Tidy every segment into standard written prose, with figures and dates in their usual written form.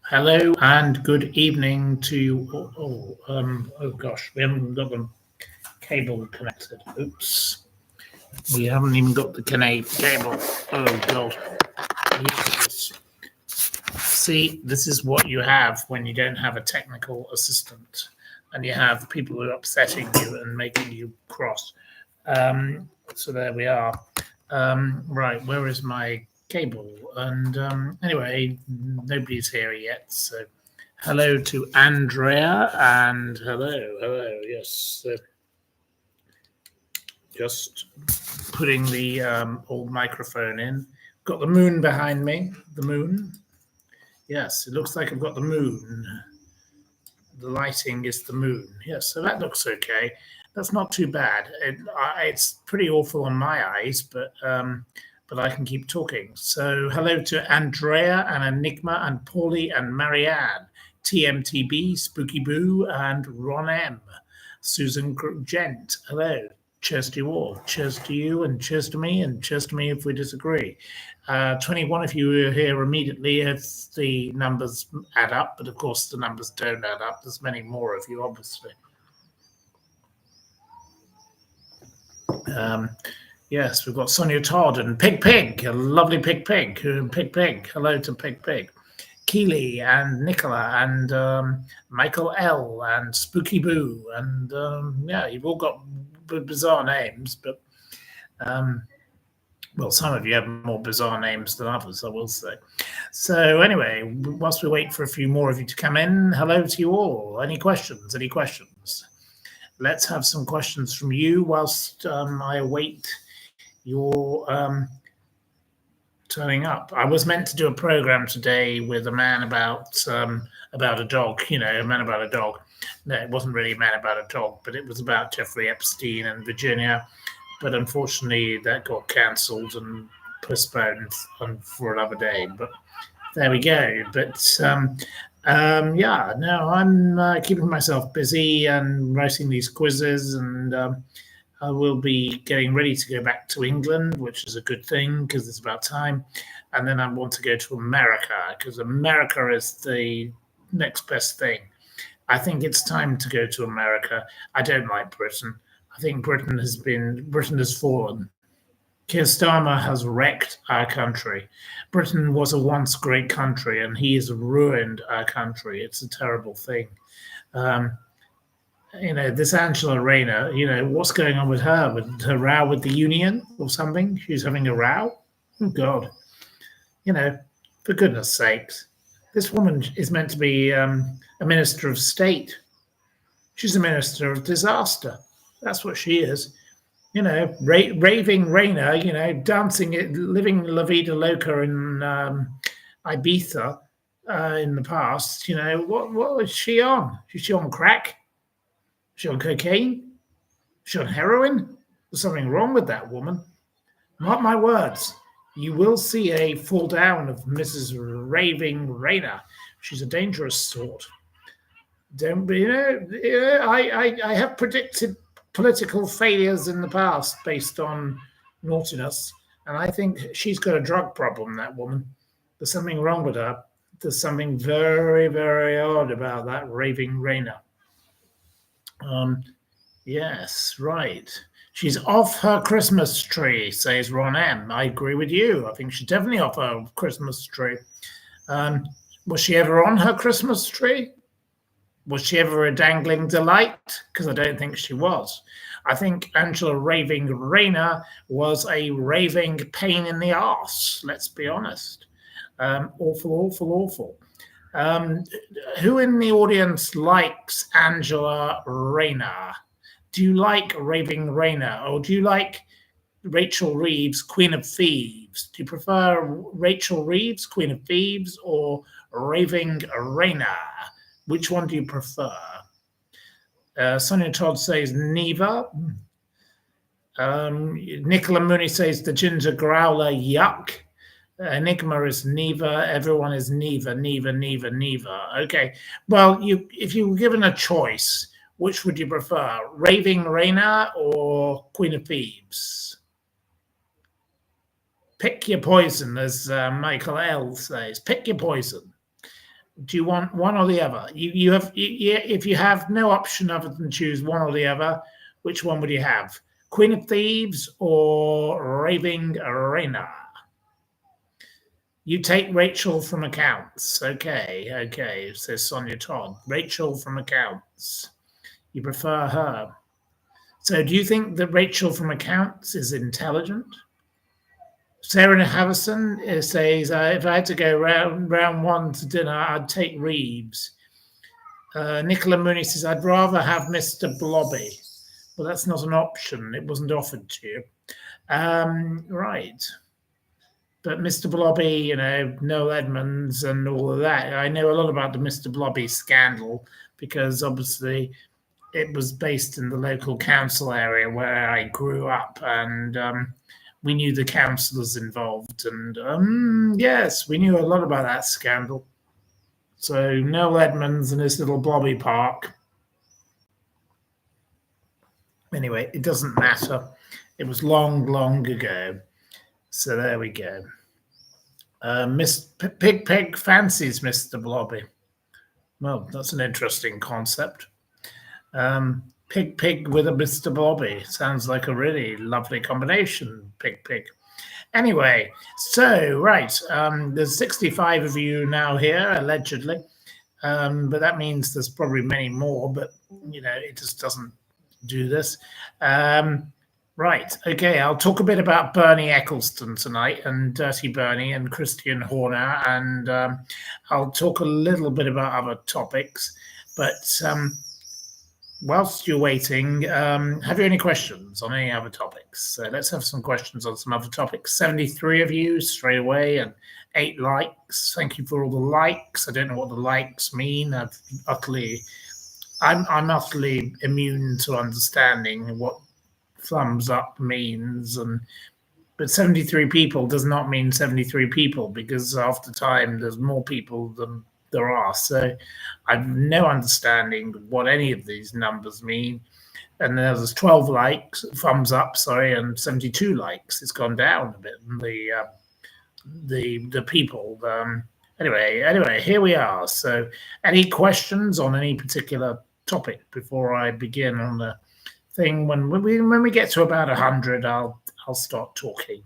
Hello and good evening to oh gosh, we haven't got the cable connected. Oops, we haven't even got the cable. Oh god, yes. See, this is what you have when you don't have a technical assistant, and you have people who are upsetting you and making you cross. So there we are. Right, where is my cable? And anyway, nobody's here yet. So hello to Andrea and hello. Yes, just putting the old microphone in. Got the moon behind me. The moon. Yes, it looks like I've got the moon. The lighting is the moon. Yes, so that looks okay. That's not too bad. It's pretty awful on my eyes, but I can keep talking. So hello to Andrea and Enigma and Paulie and Marianne, TMTB, Spooky Boo, and Ron M, Susan Gent. Hello. Cheers to you all. Cheers to you, and cheers to me, and cheers to me if we disagree. 21 if you were here immediately if the numbers add up, but of course the numbers don't add up. There's many more of you, obviously. Yes, we've got Sonia Todd and Pig, a lovely Pig. Hello to Pig. Keely and Nicola and Michael L and Spooky Boo. And yeah, you've all got bizarre names, but well, some of you have more bizarre names than others, I will say. So anyway, whilst we wait for a few more of you to come in, hello to you all. Any questions? Let's have some questions from you whilst I await your turning up. I was meant to do a program today with a man about a dog, a man about a dog. No, it wasn't really a man about a dog, but it was about Jeffrey Epstein and Virginia. But unfortunately, that got cancelled and postponed for another day. But there we go. But yeah, no, I'm keeping myself busy and writing these quizzes, and I will be getting ready to go back to England, which is a good thing because it's about time. And then I want to go to America because America is the next best thing. I think it's time to go to America. I don't like Britain. I think Britain has fallen. Keir Starmer has wrecked our country. Britain was a once great country, and he has ruined our country. It's a terrible thing. This Angela Rayner, what's going on with her? With her row with the union or something? She's having a row? Oh, God. For goodness sakes. This woman is meant to be a minister of state. She's a minister of disaster. That's what she is. Raving Rayner, dancing it, living La Vida Loca in Ibiza in the past. What is she on? Is she on crack? Is she on cocaine? Is she on heroin? There's something wrong with that woman. Mark my words. You will see a fall down of Mrs. Raving Rayner. She's a dangerous sort. Don't be, I have predicted political failures in the past based on naughtiness, and I think she's got a drug problem, that woman. There's something wrong with her. There's something very, very odd about that Raving Rayner. Yes, right. She's off her Christmas tree, says Ron M. I agree with you. I think she's definitely off her Christmas tree. Was she ever on her Christmas tree? Was she ever a dangling delight? Because I don't think she was. I think Angela Raving Rayner was a raving pain in the arse, let's be honest. Awful. Who in the audience likes Angela Rayner? Do you like Raving Rayner, or do you like Rachel Reeves, Queen of Thieves? Do you prefer Rachel Reeves, Queen of Thieves, or Raving Rayner? Which one do you prefer? Sonia Todd says neither. Nicola Mooney says the ginger growler, yuck. Enigma is neither. Everyone is neither. Okay. Well, if you were given a choice, which would you prefer, Raving Rayner or Queen of Thieves? Pick your poison, as Michael L says. Pick your poison. Do you want one or the other? If you have no option other than choose one or the other, which one would you have? Queen of Thieves or Raving Reina? You take Rachel from accounts. Okay, says Sonia Todd. Rachel from accounts. You prefer her. So do you think that Rachel from accounts is intelligent? Sarah Harrison says, if I had to go round one to dinner, I'd take Reeves. Nicola Mooney says, I'd rather have Mr. Blobby. Well, that's not an option. It wasn't offered to you. Right. But Mr. Blobby, Noel Edmonds and all of that. I know a lot about the Mr. Blobby scandal because obviously it was based in the local council area where I grew up, and we knew the councillors involved. And yes, we knew a lot about that scandal. So Noel Edmonds and his little Blobby Park. Anyway, it doesn't matter. It was long, long ago. So there we go. Miss Pig fancies Mr. Blobby. Well, that's an interesting concept. Pig with a Mr. Blobby. Sounds like a really lovely combination, Pig. Anyway, so, right, there's 65 of you now here, allegedly. But that means there's probably many more, but, it just doesn't do this. Right, okay, I'll talk a bit about Bernie Eccleston tonight and Dirty Bernie and Christian Horner, and I'll talk a little bit about other topics. But whilst you're waiting, have you any questions on any other topics? So let's have some questions on some other topics. 73 of you straight away and 8 likes. Thank you for all the likes. I don't know what the likes mean. I'm utterly immune to understanding what thumbs up means, but 73 people does not mean 73 people, because after time there's more people than there are. So I've no understanding what any of these numbers mean. And then there's 12 likes, thumbs up, and 72 likes. It's gone down a bit. The people. Anyway, here we are. So, any questions on any particular topic before I begin on the thing? When we get to about 100, I'll start talking.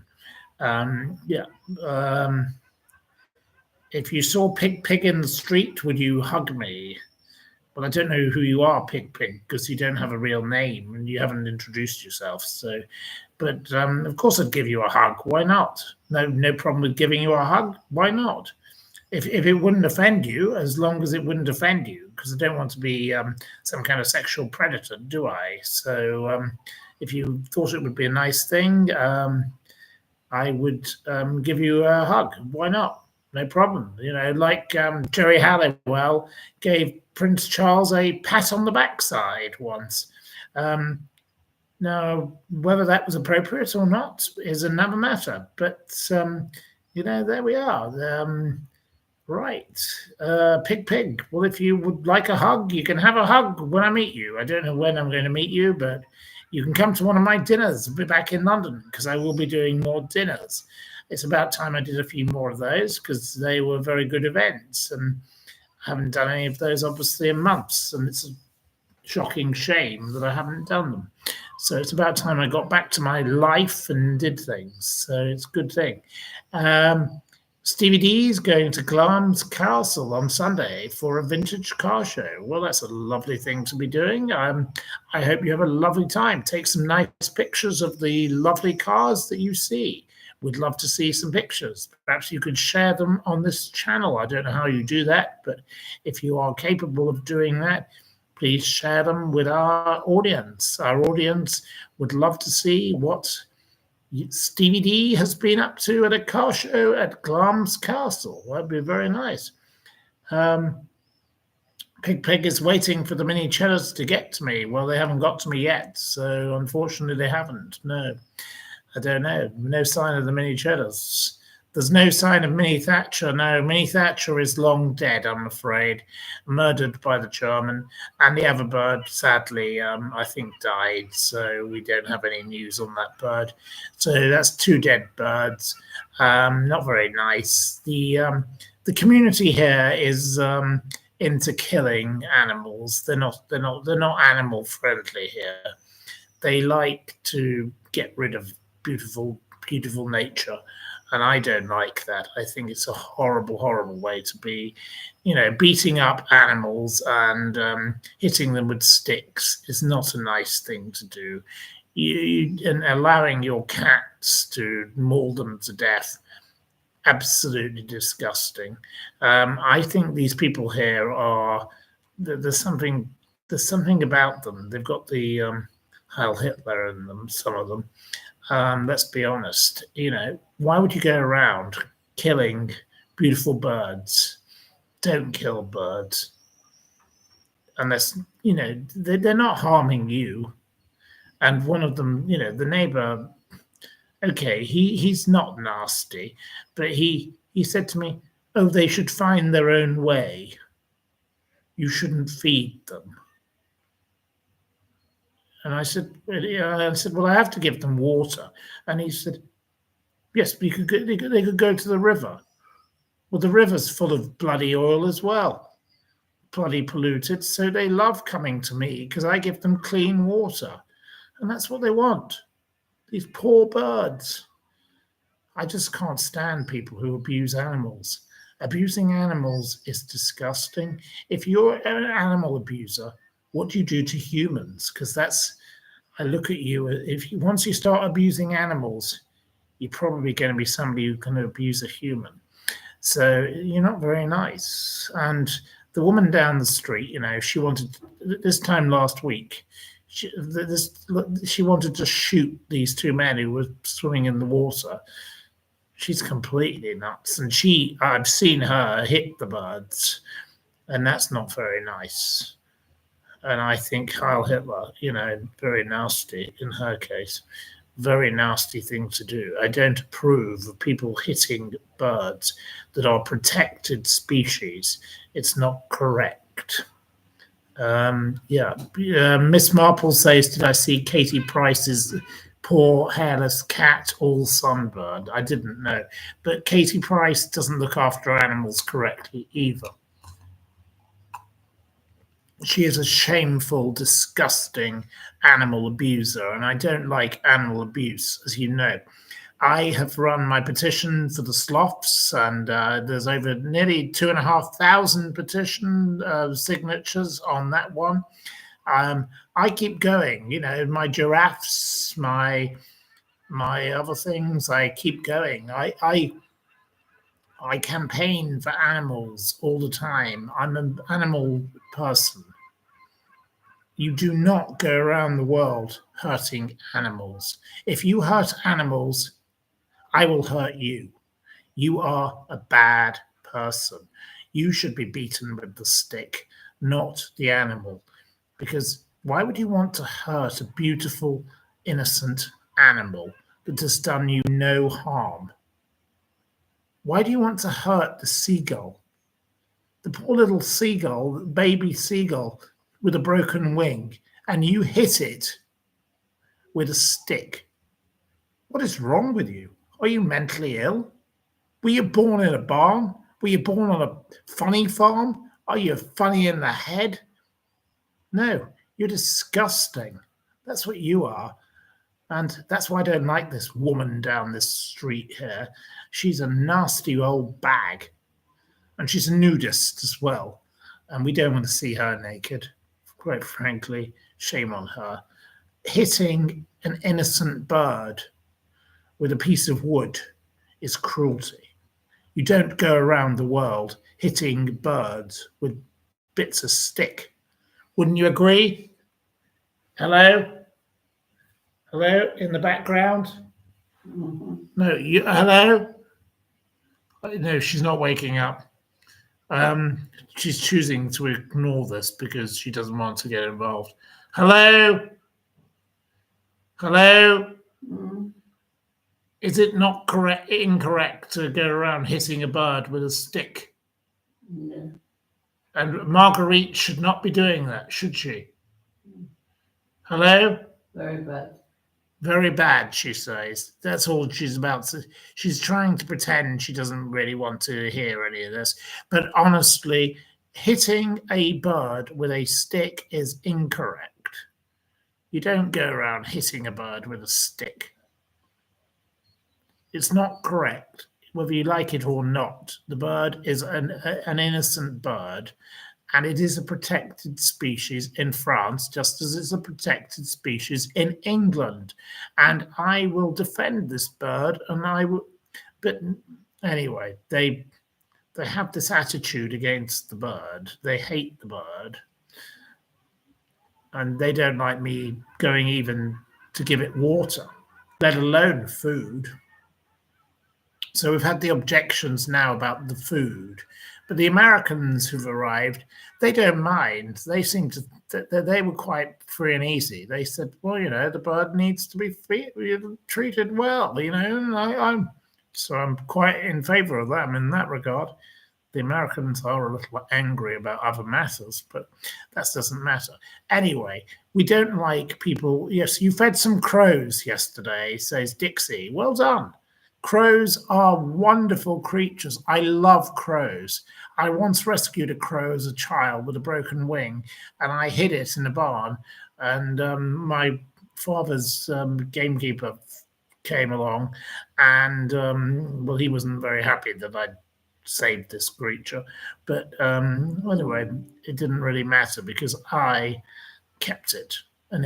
If you saw Pig in the street, would you hug me? Well, I don't know who you are, Pig, because you don't have a real name and you haven't introduced yourself. So, but of course I'd give you a hug. Why not? No problem with giving you a hug. Why not? If it wouldn't offend you, as long as it wouldn't offend you, because I don't want to be some kind of sexual predator, do I? So if you thought it would be a nice thing, I would give you a hug. Why not? No problem. Like Jerry Halliwell gave Prince Charles a pat on the backside once. Now, whether that was appropriate or not is another matter. But, there we are. Right. Pig. Well, if you would like a hug, you can have a hug when I meet you. I don't know when I'm going to meet you, but you can come to one of my dinners. I'll be back in London because I will be doing more dinners. It's about time I did a few more of those because they were very good events, and I haven't done any of those obviously in months, and it's a shocking shame that I haven't done them. So it's about time I got back to my life and did things. So it's a good thing. Stevie D's going to Glamis Castle on Sunday for a vintage car show. Well, that's a lovely thing to be doing. I hope you have a lovely time. Take some nice pictures of the lovely cars that you see. We'd love to see some pictures. Perhaps you could share them on this channel. I don't know how you do that, but if you are capable of doing that, please share them with our audience. Our audience would love to see what Stevie D has been up to at a car show at Glamis Castle. That'd be very nice. Pig is waiting for the mini cheddars to get to me. Well, they haven't got to me yet, so unfortunately they haven't. No, I don't know. No sign of the mini cheddars. There's no sign of Minnie Thatcher. No, Minnie Thatcher is long dead, I'm afraid, murdered by the German. And the other bird, sadly, I think died. So we don't have any news on that bird. So that's 2 dead birds. Not very nice. The the community here is into killing animals. They're not animal friendly here. They like to get rid of beautiful nature, and I don't like that. I think it's a horrible way to be. Beating up animals and hitting them with sticks is not a nice thing to do. And allowing your cats to maul them to death, absolutely disgusting. I think these people here are there's something about them. They've got the Heil Hitler in them. Some of them. Let's be honest. Why would you go around killing beautiful birds? Don't kill birds unless they're not harming you. And one of them, the neighbor, okay, he's not nasty, but he said to me, "Oh, they should find their own way. You shouldn't feed them." And I said, "Well, I have to give them water." And he said, "Yes, but they could go to the river." Well, the river's full of bloody oil as well, bloody polluted. So they love coming to me because I give them clean water, and that's what they want. These poor birds. I just can't stand people who abuse animals. Abusing animals is disgusting. If you're an animal abuser, what do you do to humans? Because I look at you. Once you start abusing animals, you're probably going to be somebody who can abuse a human. So you're not very nice. And the woman down the street, she wanted, this time last week, she wanted to shoot these two men who were swimming in the water. She's completely nuts. And I've seen her hit the birds, and that's not very nice. And I think Heil Hitler, very nasty in her case. Very nasty thing to do. I don't approve of people hitting birds that are protected species. It's not correct. Miss Marple says, "Did I see Katie Price's poor hairless cat all sunburned?" I didn't know, but Katie Price doesn't look after animals correctly either. She is a shameful, disgusting animal abuser, and I don't like animal abuse, as you know. I have run my petition for the sloths, and there's over nearly 2,500 petition signatures on that one. I keep going. My giraffes, my other things. I keep going. I campaign for animals all the time. I'm an animal person. You do not go around the world hurting animals. If you hurt animals, I will hurt you. You are a bad person. You should be beaten with the stick, not the animal. Because why would you want to hurt a beautiful, innocent animal that has done you no harm? Why do you want to hurt the seagull? The poor little seagull, baby seagull with a broken wing, and you hit it with a stick. What is wrong with you? Are you mentally ill? Were you born in a barn? Were you born on a funny farm? Are you funny in the head? No, you're disgusting. That's what you are. And that's why I don't like this woman down this street here. She's a nasty old bag. And she's a nudist as well. And we don't want to see her naked. Quite frankly, shame on her. Hitting an innocent bird with a piece of wood is cruelty. You don't go around the world hitting birds with bits of stick. Wouldn't you agree? Hello? Hello in the background? Mm-hmm. No, hello? No, she's not waking up. She's choosing to ignore this because she doesn't want to get involved. Hello? Hello? Mm-hmm. Is it not incorrect to go around hitting a bird with a stick? No. And Marguerite should not be doing that, should she? Hello? Very bad. Very bad, she says. That's all she's about to. She's trying to pretend she doesn't really want to hear any of this. But honestly, hitting a bird with a stick is incorrect. You don't go around hitting a bird with a stick. It's not correct, whether you like it or not. The bird is an innocent bird, and it is a protected species in France, just as it's a protected species in England. And I will defend this bird, and I will. But anyway, they have this attitude against the bird. They hate the bird, and they don't like me going even to give it water, let alone food. So we've had the objections now about the food, but the Americans who've arrived, they don't mind. They seem to they were quite free and easy. They said, well, the bird needs to be treated well, and I'm quite in favour of them in that regard. The Americans are a little angry about other matters, but that doesn't matter. Anyway, we don't like people. Yes, you fed some crows yesterday, says Dixie. Well done. Crows are wonderful creatures. I love crows. I once rescued a crow as a child with a broken wing, and I hid it in a barn. And my father's gamekeeper came along, and well, he wasn't very happy that I'd saved this creature. But anyway, it didn't really matter because I kept it, and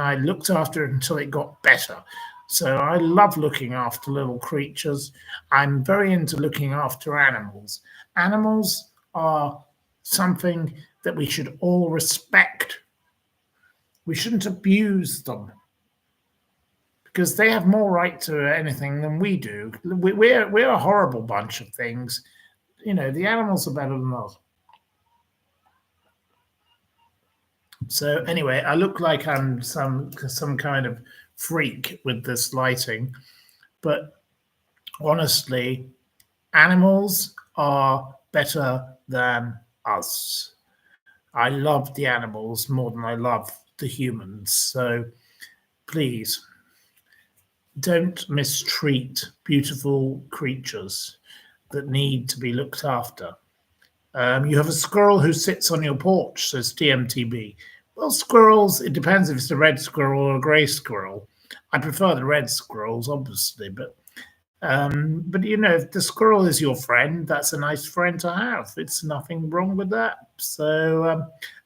I looked after it until it got better. So I love looking after little creatures. I'm very into looking after animals. Animals are something that we should all respect. We shouldn't abuse them because they have more right to anything than we do. We're a horrible bunch of things. The animals are better than us. So anyway, I look like I'm some kind of freak with this lighting, but honestly, animals are better than us. I love the animals more than I love the humans. So please don't mistreat beautiful creatures that need to be looked after. You have a squirrel who sits on your porch, says TMTB. Well, squirrels, it depends if it's a red squirrel or a grey squirrel. I prefer the red squirrels, obviously, but if the squirrel is your friend, that's a nice friend to have. It's nothing wrong with that. So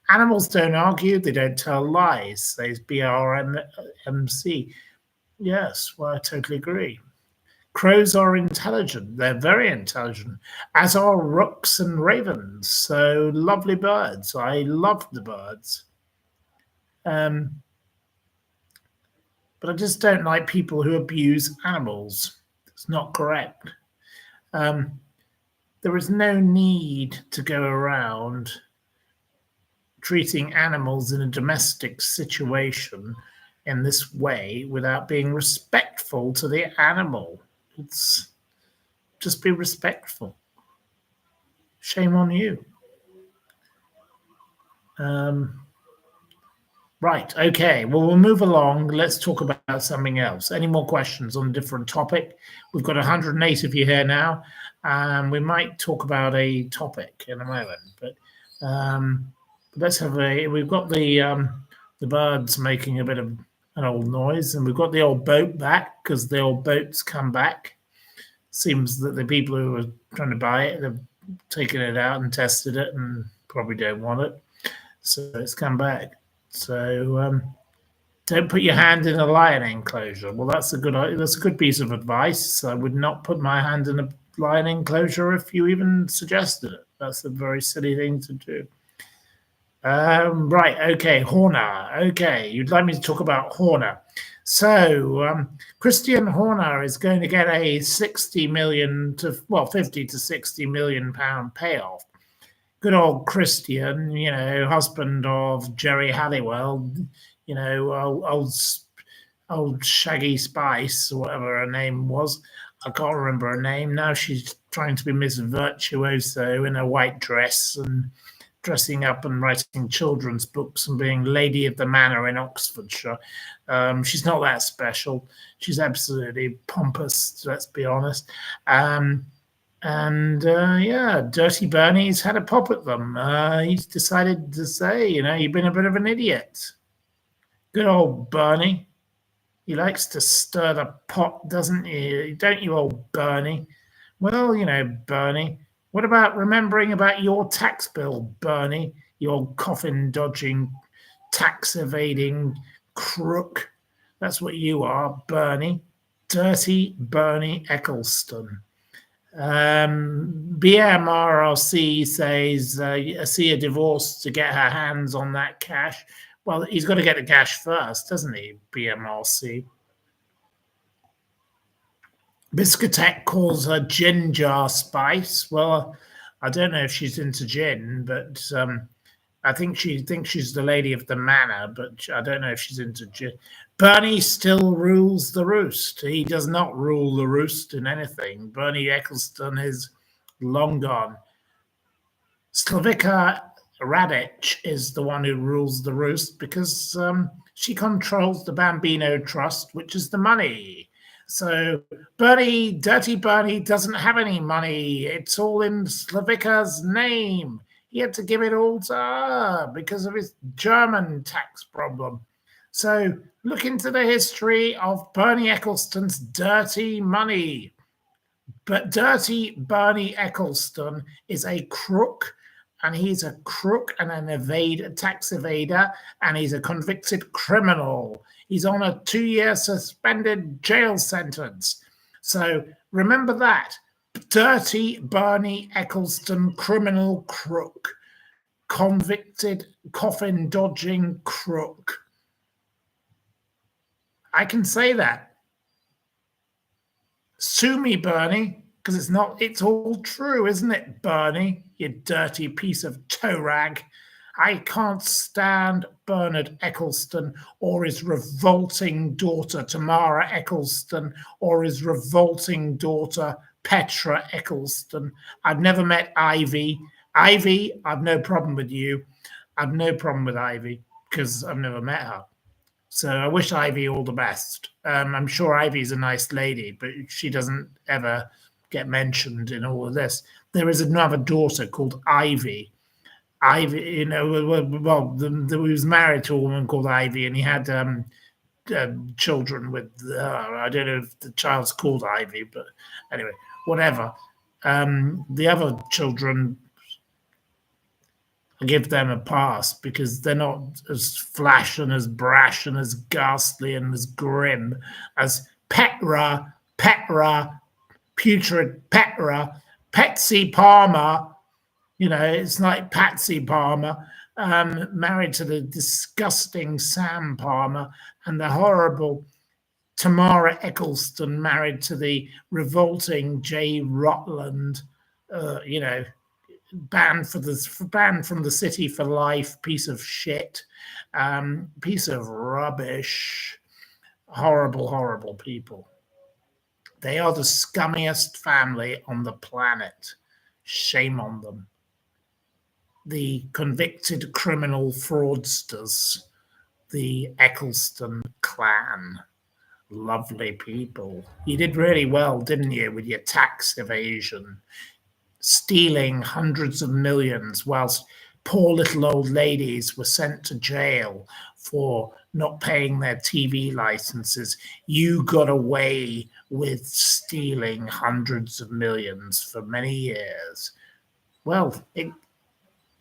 animals don't argue, they don't tell lies, says BRMC. Yes, well, I totally agree. Crows are intelligent. They're very intelligent, as are rooks and ravens. So lovely birds. I love the birds. But I just don't like people who abuse animals. It's not correct. There is no need to go around treating animals in a domestic situation in this way without being respectful to the animal. It's just be respectful. Shame on you. Right, okay. Well, we'll move along. Let's talk about something else. Any more questions on a different topic? We've got 108 of you here now. We might talk about a topic in a moment, but let's have we've got the birds making a bit of an old noise, and we've got the old boat back because the old boat's come back. Seems that the people who were trying to buy it have taken it out and tested it and probably don't want it. So it's come back. So don't put your hand in a lion enclosure. Well, that's a good piece of advice. I would not put my hand in a lion enclosure if you even suggested it. That's a very silly thing to do. Right, okay, Horner. Okay, you'd like me to talk about Horner. So Christian Horner is going to get a 50 to 60 million pound payoff. Good old Christian, husband of Jerry Halliwell, old Shaggy Spice, or whatever her name was. I can't remember her name. Now she's trying to be Miss Virtuoso in a white dress and dressing up and writing children's books and being Lady of the Manor in Oxfordshire. She's not that special. She's absolutely pompous, let's be honest. Yeah, Dirty Bernie's had a pop at them. He's decided to say, you've been a bit of an idiot. Good old Bernie. He likes to stir the pot, doesn't he? Don't you, old Bernie? Well, Bernie, what about remembering about your tax bill, Bernie? You old coffin-dodging, tax-evading crook. That's what you are, Bernie. Dirty Bernie Eccleston. BMRLC says, see a divorce to get her hands on that cash. Well, he's got to get the cash first, doesn't he, BMRC? Biscuitette calls her gin jar spice. Well, I don't know if she's into gin, but I think she thinks she's the lady of the manor, but I don't know if she's into gin. Bernie still rules the roost. He does not rule the roost in anything. Bernie Eccleston is long gone. Slavica Radic is the one who rules the roost because she controls the Bambino Trust, which is the money. So Dirty Bernie doesn't have any money. It's all in Slavica's name. He had to give it all to her because of his German tax problem. So look into the history of Bernie Eccleston's dirty money. But Dirty Bernie Eccleston is a crook, and he's a crook and a tax evader, and he's a convicted criminal. He's on a 2-year suspended jail sentence. So remember that. Dirty Bernie Eccleston, criminal crook, convicted coffin-dodging crook. I can say that. Sue me, Bernie, because it's all true, isn't it, Bernie, you dirty piece of toe rag? I can't stand Bernard Eccleston or his revolting daughter, Tamara Eccleston, or his revolting daughter, Petra Eccleston. I've never met Ivy. Ivy, I've no problem with you. I've no problem with Ivy because I've never met her. So I wish Ivy all the best. I'm sure Ivy's a nice lady, but she doesn't ever get mentioned in all of this. There is another daughter called Ivy. Ivy, he was married to a woman called Ivy, and he had children with her. I don't know if the child's called Ivy, but anyway, whatever. The other children, I give them a pass because they're not as flash and as brash and as ghastly and as grim as Petra, Putrid Petra, Patsy Palmer. It's like Patsy Palmer, married to the disgusting Sam Palmer, and the horrible Tamara Eccleston, married to the revolting Jay Rutland, banned from the city for life, piece of shit, piece of rubbish, horrible people. They are the scummiest family on the planet. Shame on them. The convicted criminal fraudsters, the Eccleston clan. Lovely people. You did really well, didn't you, with your tax evasion? Stealing hundreds of millions whilst poor little old ladies were sent to jail for not paying their TV licenses. You got away with stealing hundreds of millions for many years. Well,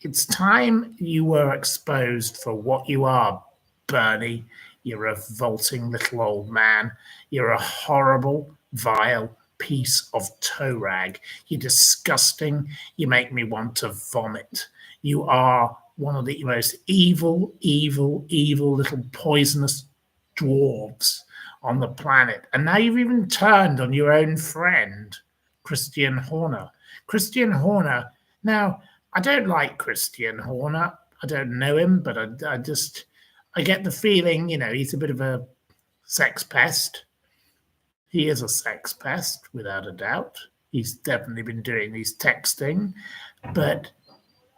it's time you were exposed for what you are, Bernie. You're a revolting little old man. You're a horrible, vile piece of toe rag. You're disgusting. You make me want to vomit. You are one of the most evil little poisonous dwarves on the planet. And now you've even turned on your own friend, Christian Horner. Christian Horner. Now, I don't like Christian Horner. I don't know him, but I get the feeling, he's a bit of a sex pest. He is a sex pest, without a doubt. He's definitely been doing these texting. But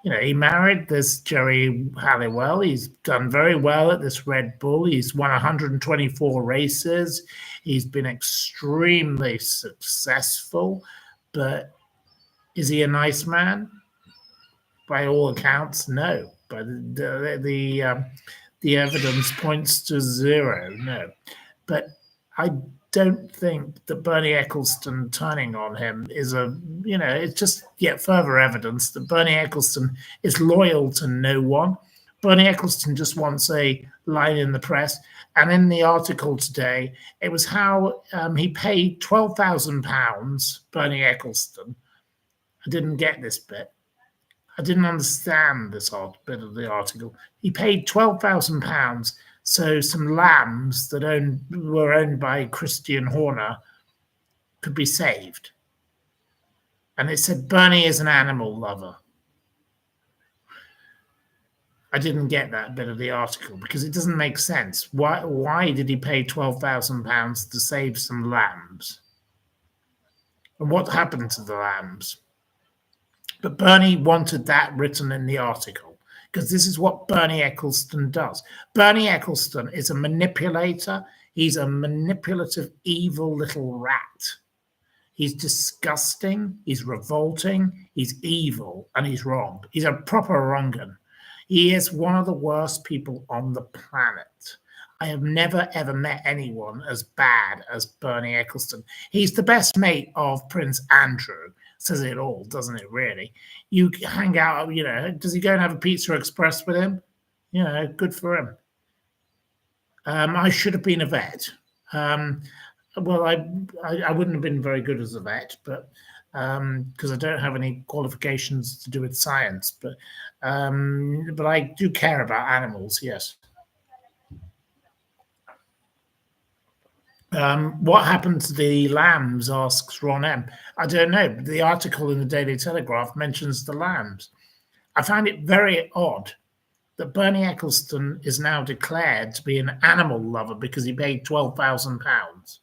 He married this Jerry Halliwell. He's done very well at this Red Bull. He's won 124 races. He's been extremely successful. But is he a nice man? By all accounts, no. But the evidence points to zero. No. But I don't think that Bernie Ecclestone turning on him is it's just yet further evidence that Bernie Ecclestone is loyal to no one. Bernie Ecclestone just wants a line in the press. And in the article today, it was how he paid £12,000, Bernie Ecclestone. I didn't get this bit. I didn't understand this bit of the article. He paid £12,000 so some lambs that were owned by Christian Horner could be saved. And it said Bernie is an animal lover. I didn't get that bit of the article because it doesn't make sense. Why did he pay £12,000 to save some lambs? And what happened to the lambs? But Bernie wanted that written in the article because this is what Bernie Ecclestone does. Bernie Ecclestone is a manipulator. He's a manipulative, evil little rat. He's disgusting. He's revolting. He's evil, and he's wrong. He's a proper wrong'un. He is one of the worst people on the planet. I have never, ever met anyone as bad as Bernie Ecclestone. He's the best mate of Prince Andrew. Says it all, doesn't it, really? You hang out, does he go and have a Pizza Express with him? Good for him. I should have been a vet. Well, I wouldn't have been very good as a vet, but because I don't have any qualifications to do with science, but I do care about animals, yes. What happened to the lambs, asks Ron M. I don't know. The article in the Daily Telegraph mentions the lambs. I find it very odd that Bernie Ecclestone is now declared to be an animal lover because he paid £12,000.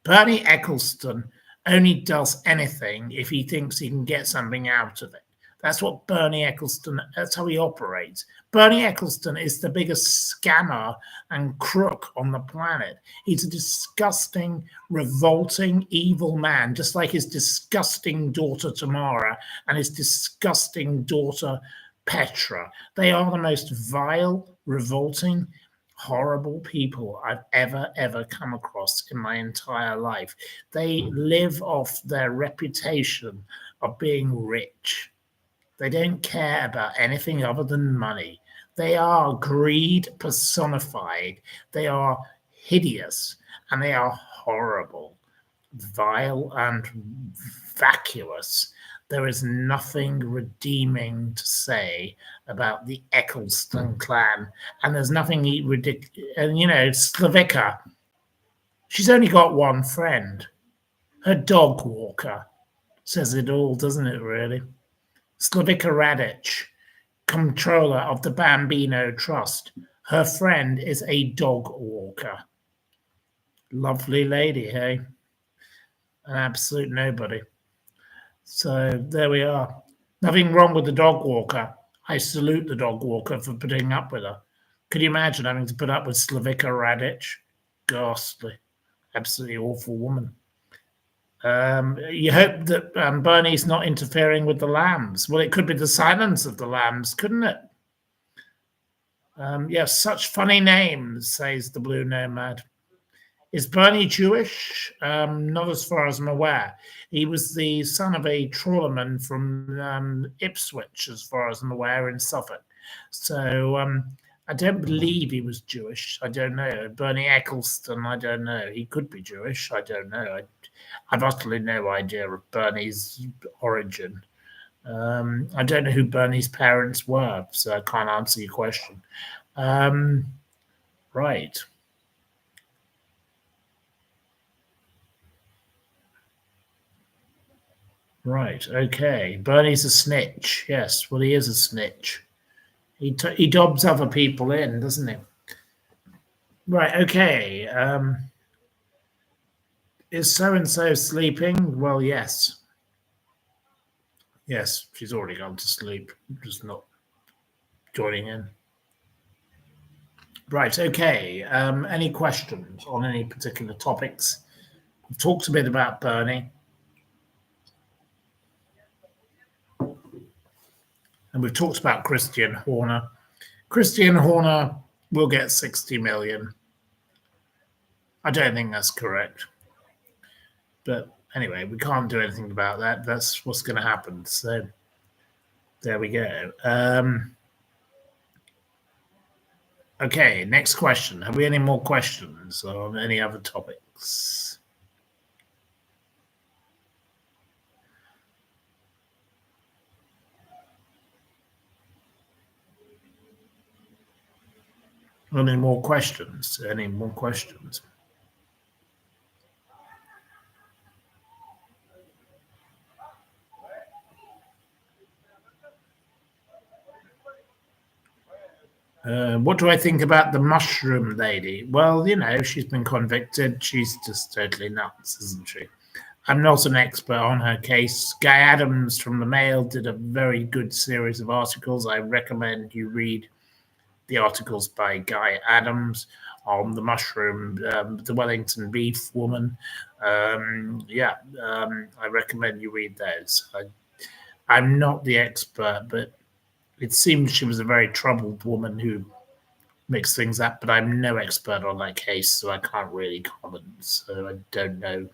Bernie Ecclestone only does anything if he thinks he can get something out of it. That's what Bernie Ecclestone, that's how he operates. Bernie Ecclestone is the biggest scammer and crook on the planet. He's a disgusting, revolting, evil man, just like his disgusting daughter Tamara and his disgusting daughter Petra. They are the most vile, revolting, horrible people I've ever come across in my entire life. They live off their reputation of being rich. They don't care about anything other than money. They are greed personified. They are hideous and they are horrible, vile and vacuous. There is nothing redeeming to say about the Ecclestone clan, and there's nothing ridiculous. And Slavica, she's only got one friend. Her dog walker says it all, doesn't it, really? Slavica Radic, controller of the Bambino Trust. Her friend is a dog walker. Lovely lady, hey? An absolute nobody. So there we are. Nothing wrong with the dog walker. I salute the dog walker for putting up with her. Could you imagine having to put up with Slavica Radic? Ghastly. Absolutely awful woman. You hope that Bernie's not interfering with the lambs. Well, it could be the silence of the lambs, couldn't it? Yes, such funny names, says the Blue Nomad. Is Bernie Jewish? Not as far as I'm aware. He was the son of a trawlerman from Ipswich, as far as I'm aware, in Suffolk. So I don't believe he was Jewish. I don't know. Bernie Ecclestone, I don't know. He could be Jewish. I don't know. I've utterly no idea of Bernie's origin. I don't know who Bernie's parents were, so I can't answer your question. Right. Right. Okay. Bernie's a snitch. Yes. Well, he is a snitch. He dobs other people in, doesn't he? Right. Okay. Is so and so sleeping? Well, yes. Yes, she's already gone to sleep, just not joining in. Right, okay. Any questions on any particular topics? We've talked a bit about Bernie. And we've talked about Christian Horner. Christian Horner will get 60 million. I don't think that's correct. But anyway, we can't do anything about that. That's what's going to happen. So there we go. Okay, next question. Have we any more questions on any other topics? Any more questions? Any more questions? What do I think about the mushroom lady? Well, she's been convicted. She's just totally nuts, isn't she? I'm not an expert on her case. Guy Adams from the Mail did a very good series of articles. I recommend you read the articles by Guy Adams on the mushroom, the Wellington beef woman. I recommend you read those. I'm not the expert, but it seems she was a very troubled woman who mixed things up, but I'm no expert on that case, so I can't really comment. So I don't know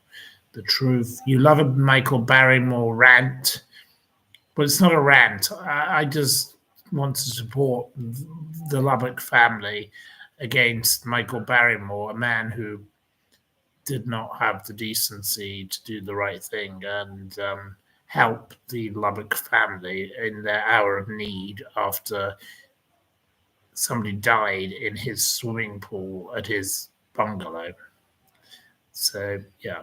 the truth. You love a Michael Barrymore rant, but it's not a rant. I just want to support the Lubbock family against Michael Barrymore, a man who did not have the decency to do the right thing and help the Lubbock family in their hour of need after somebody died in his swimming pool at his bungalow. So, yeah.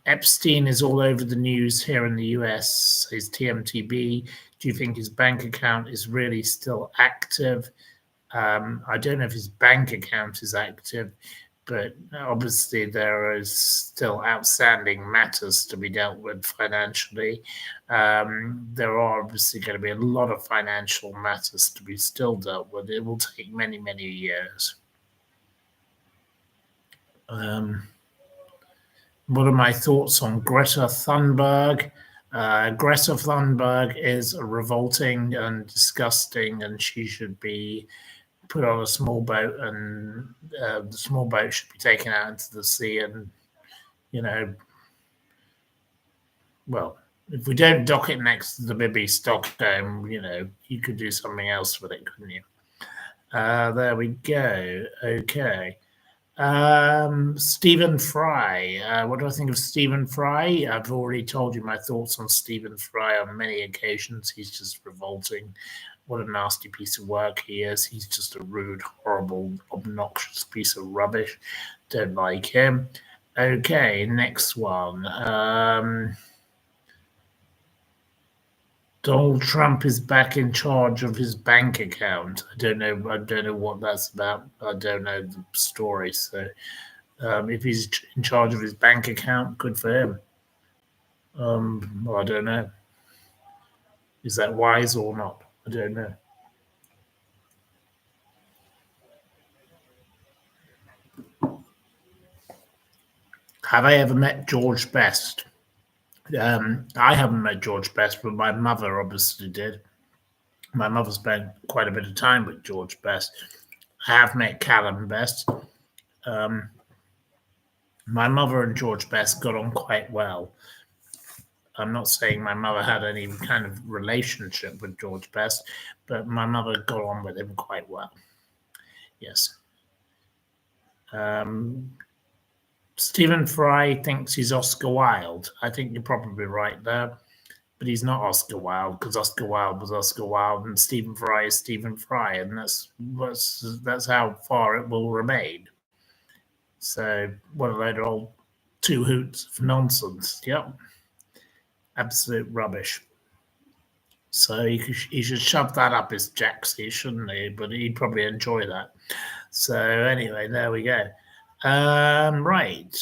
Epstein is all over the news here in the US. His TMTB. Do you think his bank account is really still active? I don't know if his bank account is active, but obviously there is still outstanding matters to be dealt with financially. There are obviously going to be a lot of financial matters to be still dealt with. It will take many, many years. What are my thoughts on Greta Thunberg? Greta Thunberg is revolting and disgusting, and she should be put on a small boat, and the small boat should be taken out into the sea. And well, if we don't dock it next to the Bibby Stockholm, you could do something else with it, couldn't you? There we go. Okay. Stephen Fry. What do I think of Stephen Fry? I've already told you my thoughts on Stephen Fry on many occasions. He's just revolting. What a nasty piece of work he is. He's just a rude, horrible, obnoxious piece of rubbish. Don't like him. Okay, next one. Donald Trump is back in charge of his bank account. I don't know what that's about. I don't know the story. So if he's in charge of his bank account, good for him. Well, I don't know. Is that wise or not? I don't know. Have I ever met George Best? I haven't met George Best, but my mother obviously did. My mother spent quite a bit of time with George Best. I have met Callum Best. My mother and George Best got on quite well. I'm not saying my mother had any kind of relationship with George Best, but my mother got on with him quite well. Yes. Stephen Fry thinks he's Oscar Wilde. I think you're probably right there, but he's not Oscar Wilde because Oscar Wilde was Oscar Wilde and Stephen Fry is Stephen Fry, and that's how far it will remain. So what a load of old two hoots of nonsense. Yep. Absolute rubbish. So he should shove that up his jacksie, shouldn't he? But he'd probably enjoy that. So anyway, there we go. Right.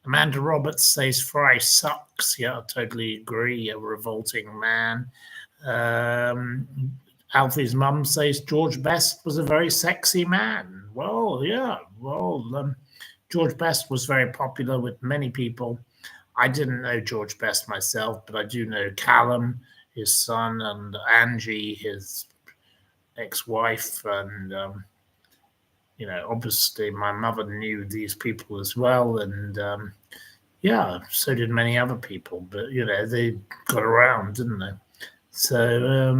Amanda Roberts says Fry sucks. Yeah, I totally agree. A revolting man. Um, Alfie's mum says George Best was a very sexy man. Well, yeah. Well, George Best was very popular with many people. I didn't know George Best myself, but I do know Callum, his son, and Angie, his ex-wife, and obviously my mother knew these people as well, and yeah, so did many other people. But they got around, didn't they? So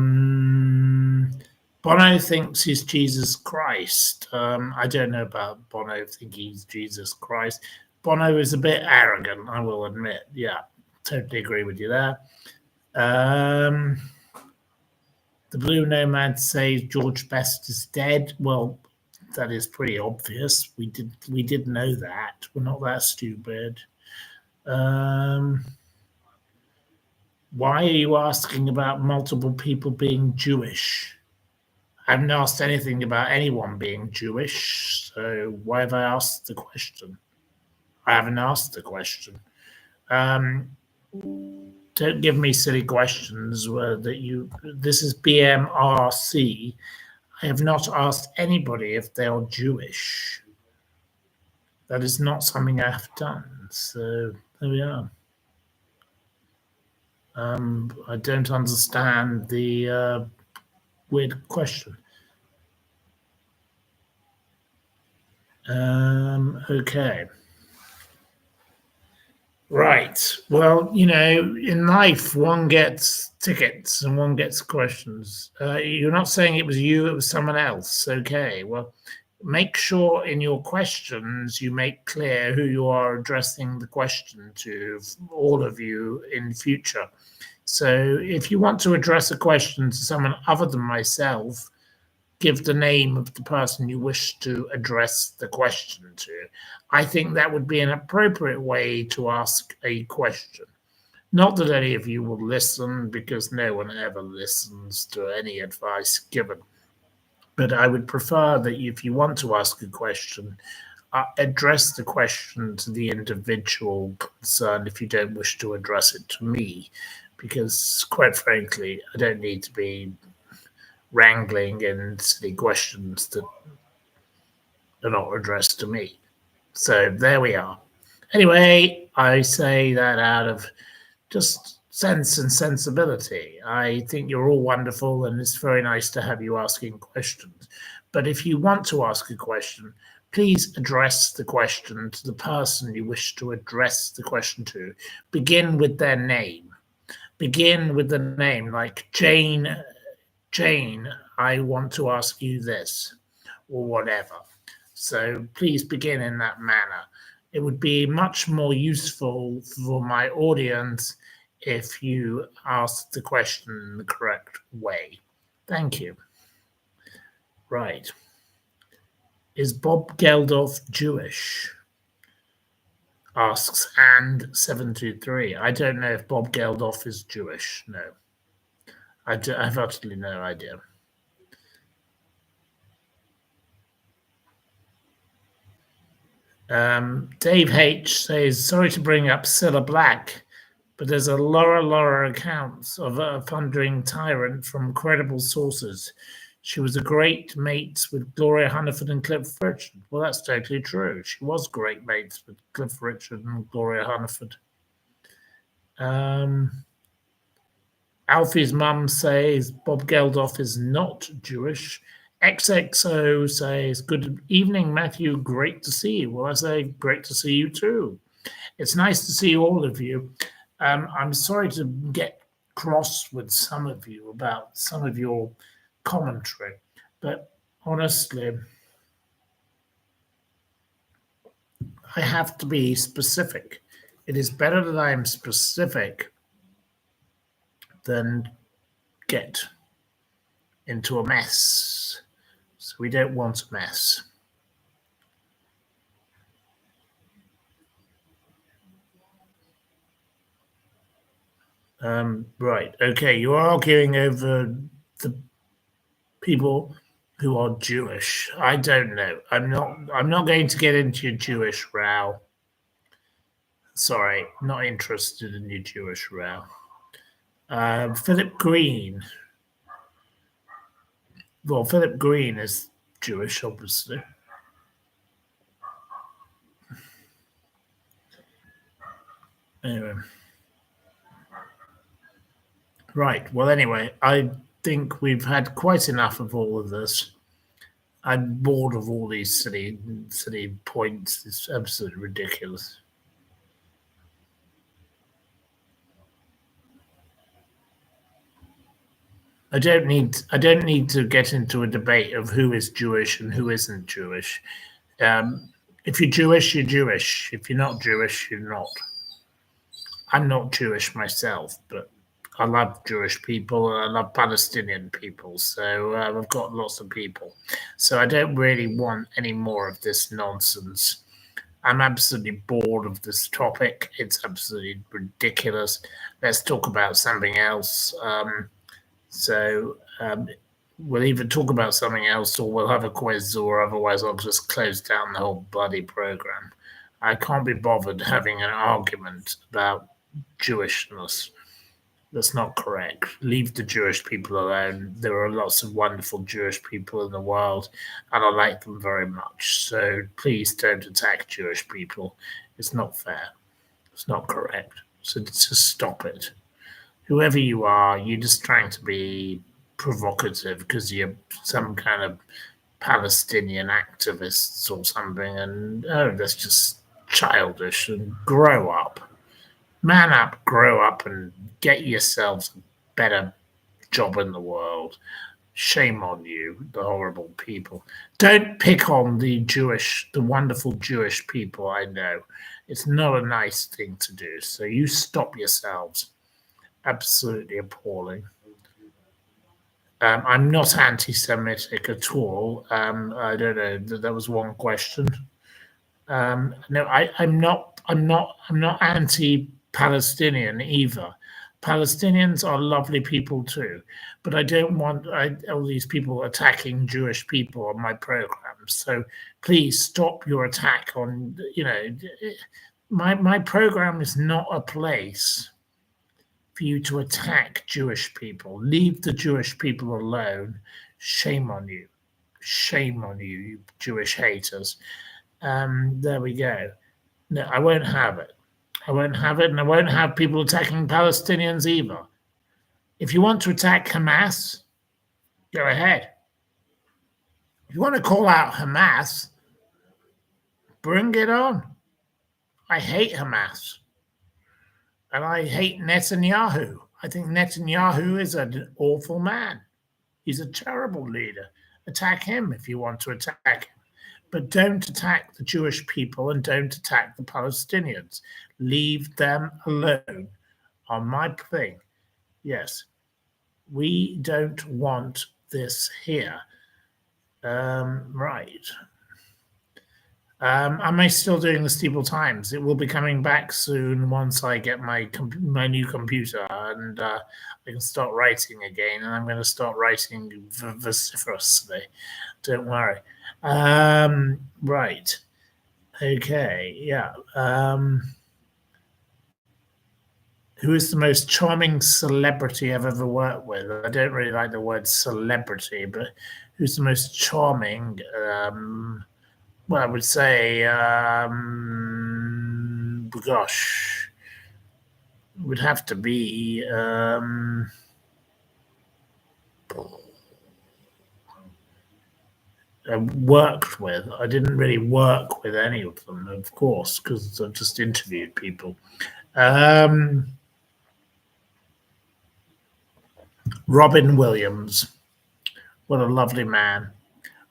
Bono thinks he's Jesus Christ. I don't know about Bono thinking he's Jesus Christ. Bono is a bit arrogant, I will admit. Yeah, totally agree with you there. The Blue Nomad says George Best is dead. Well, that is pretty obvious. We did know that. We're not that stupid. Um, why are you asking about multiple people being Jewish? I haven't asked anything about anyone being Jewish, so why have I asked the question? I haven't asked the question. Um, don't give me silly questions. This is BMRC. I have not asked anybody if they are Jewish. That is not something I have done. So there we are. I don't understand the weird question. Okay. Right. Well, in life, one gets tickets and one gets questions. You're not saying it was you, it was someone else. Okay. Well, make sure in your questions you make clear who you are addressing the question to, all of you in future. So if you want to address a question to someone other than myself, give the name of the person you wish to address the question to. I think that would be an appropriate way to ask a question. Not that any of you will listen, because no one ever listens to any advice given. But I would prefer that if you want to ask a question, address the question to the individual concerned if you don't wish to address it to me. Because, quite frankly, I don't need to be wrangling and silly questions that are not addressed to me. So there we are. Anyway, I say that out of just sense and sensibility. I think you're all wonderful, and it's very nice to have you asking questions. But if you want to ask a question, please address the question to the person you wish to address the question to. Begin with their name. Begin with the name, like Jane, I want to ask you this, or whatever. So please begin in that manner. It would be much more useful for my audience if you asked the question in the correct way. Thank you. Right. Is Bob Geldof Jewish? Asks And723. I don't know if Bob Geldof is Jewish. No. I've absolutely no idea. Dave H says, sorry to bring up Cilla Black, but there's a Laura accounts of a thundering tyrant from credible sources. She was a great mate with Gloria Hunniford and Cliff Richard. Well, that's totally true. She was great mates with Cliff Richard and Gloria Hunniford. Alfie's mum says Bob Geldof is not Jewish. XXO says, good evening, Matthew. Great to see you. Well, I say, great to see you too. It's nice to see all of you. I'm sorry to get cross with some of you about some of your commentary, but honestly, I have to be specific. It is better that I am specific than get into a mess. So we don't want a mess. Right. Okay. You're arguing over the people who are Jewish. I don't know. I'm not going to get into your Jewish row. Sorry, not interested in your Jewish row. Philip Green. Well, Philip Green is Jewish, obviously. Anyway. Right. Well, anyway, I think we've had quite enough of all of this. I'm bored of all these silly points. It's absolutely ridiculous. I don't need to get into a debate of who is Jewish and who isn't Jewish. Um, if you're Jewish, you're Jewish. If you're not Jewish, you're not. I'm not Jewish myself, but I love Jewish people and I love Palestinian people. So I've got lots of people. So I don't really want any more of this nonsense. I'm absolutely bored of this topic. It's absolutely ridiculous. Let's talk about something else. So we'll either talk about something else or we'll have a quiz, or otherwise I'll just close down the whole bloody program. I can't be bothered having an argument about Jewishness. That's not correct. Leave the Jewish people alone. There are lots of wonderful Jewish people in the world, and I like them very much. So please don't attack Jewish people. It's not fair. It's not correct. So just stop it. Whoever you are, you're just trying to be provocative because you're some kind of Palestinian activists or something, and oh, that's just childish. And grow up, man up, grow up, and get yourselves a better job in the world. Shame on you, the horrible people. Don't pick on the wonderful Jewish people I know. It's not a nice thing to do. So you stop yourselves. Absolutely appalling. I'm not anti-Semitic at all. I don't know. That was one question. No, I'm not. I'm not anti-Palestinian either. Palestinians are lovely people too, but I don't want all these people attacking Jewish people on my programs. So please stop your attack on. My program is not a place for you to attack Jewish people. Leave the Jewish people alone. Shame on you. Shame on you, you Jewish haters. There we go. No, I won't have it. I won't have it, and I won't have people attacking Palestinians either. If you want to attack Hamas, go ahead. If you want to call out Hamas, bring it on. I hate Hamas. And I hate Netanyahu. I think Netanyahu is an awful man. He's a terrible leader. Attack him if you want to attack him. But don't attack the Jewish people and don't attack the Palestinians. Leave them alone. On my thing, yes, we don't want this here. Right. Am I still doing the Steeple Times? It will be coming back soon once I get my new computer and I can start writing again. And I'm going to start writing vociferously. Don't worry. Right. Okay. Yeah. Who is the most charming celebrity I've ever worked with? I don't really like the word celebrity, but who's the most charming? Well, I would say, gosh, it would have to be worked with. I didn't really work with any of them, of course, because I've just interviewed people. Robin Williams. What a lovely man.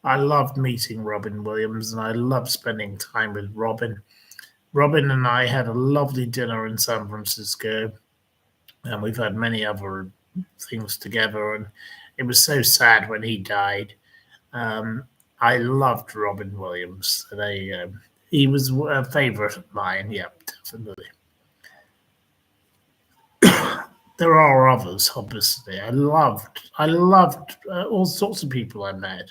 I loved meeting Robin Williams and I loved spending time with Robin. Robin and I had a lovely dinner in San Francisco, and we've had many other things together. And it was so sad when he died. I loved Robin Williams. He was a favorite of mine. Yeah, definitely. There are others, obviously. I loved all sorts of people I met.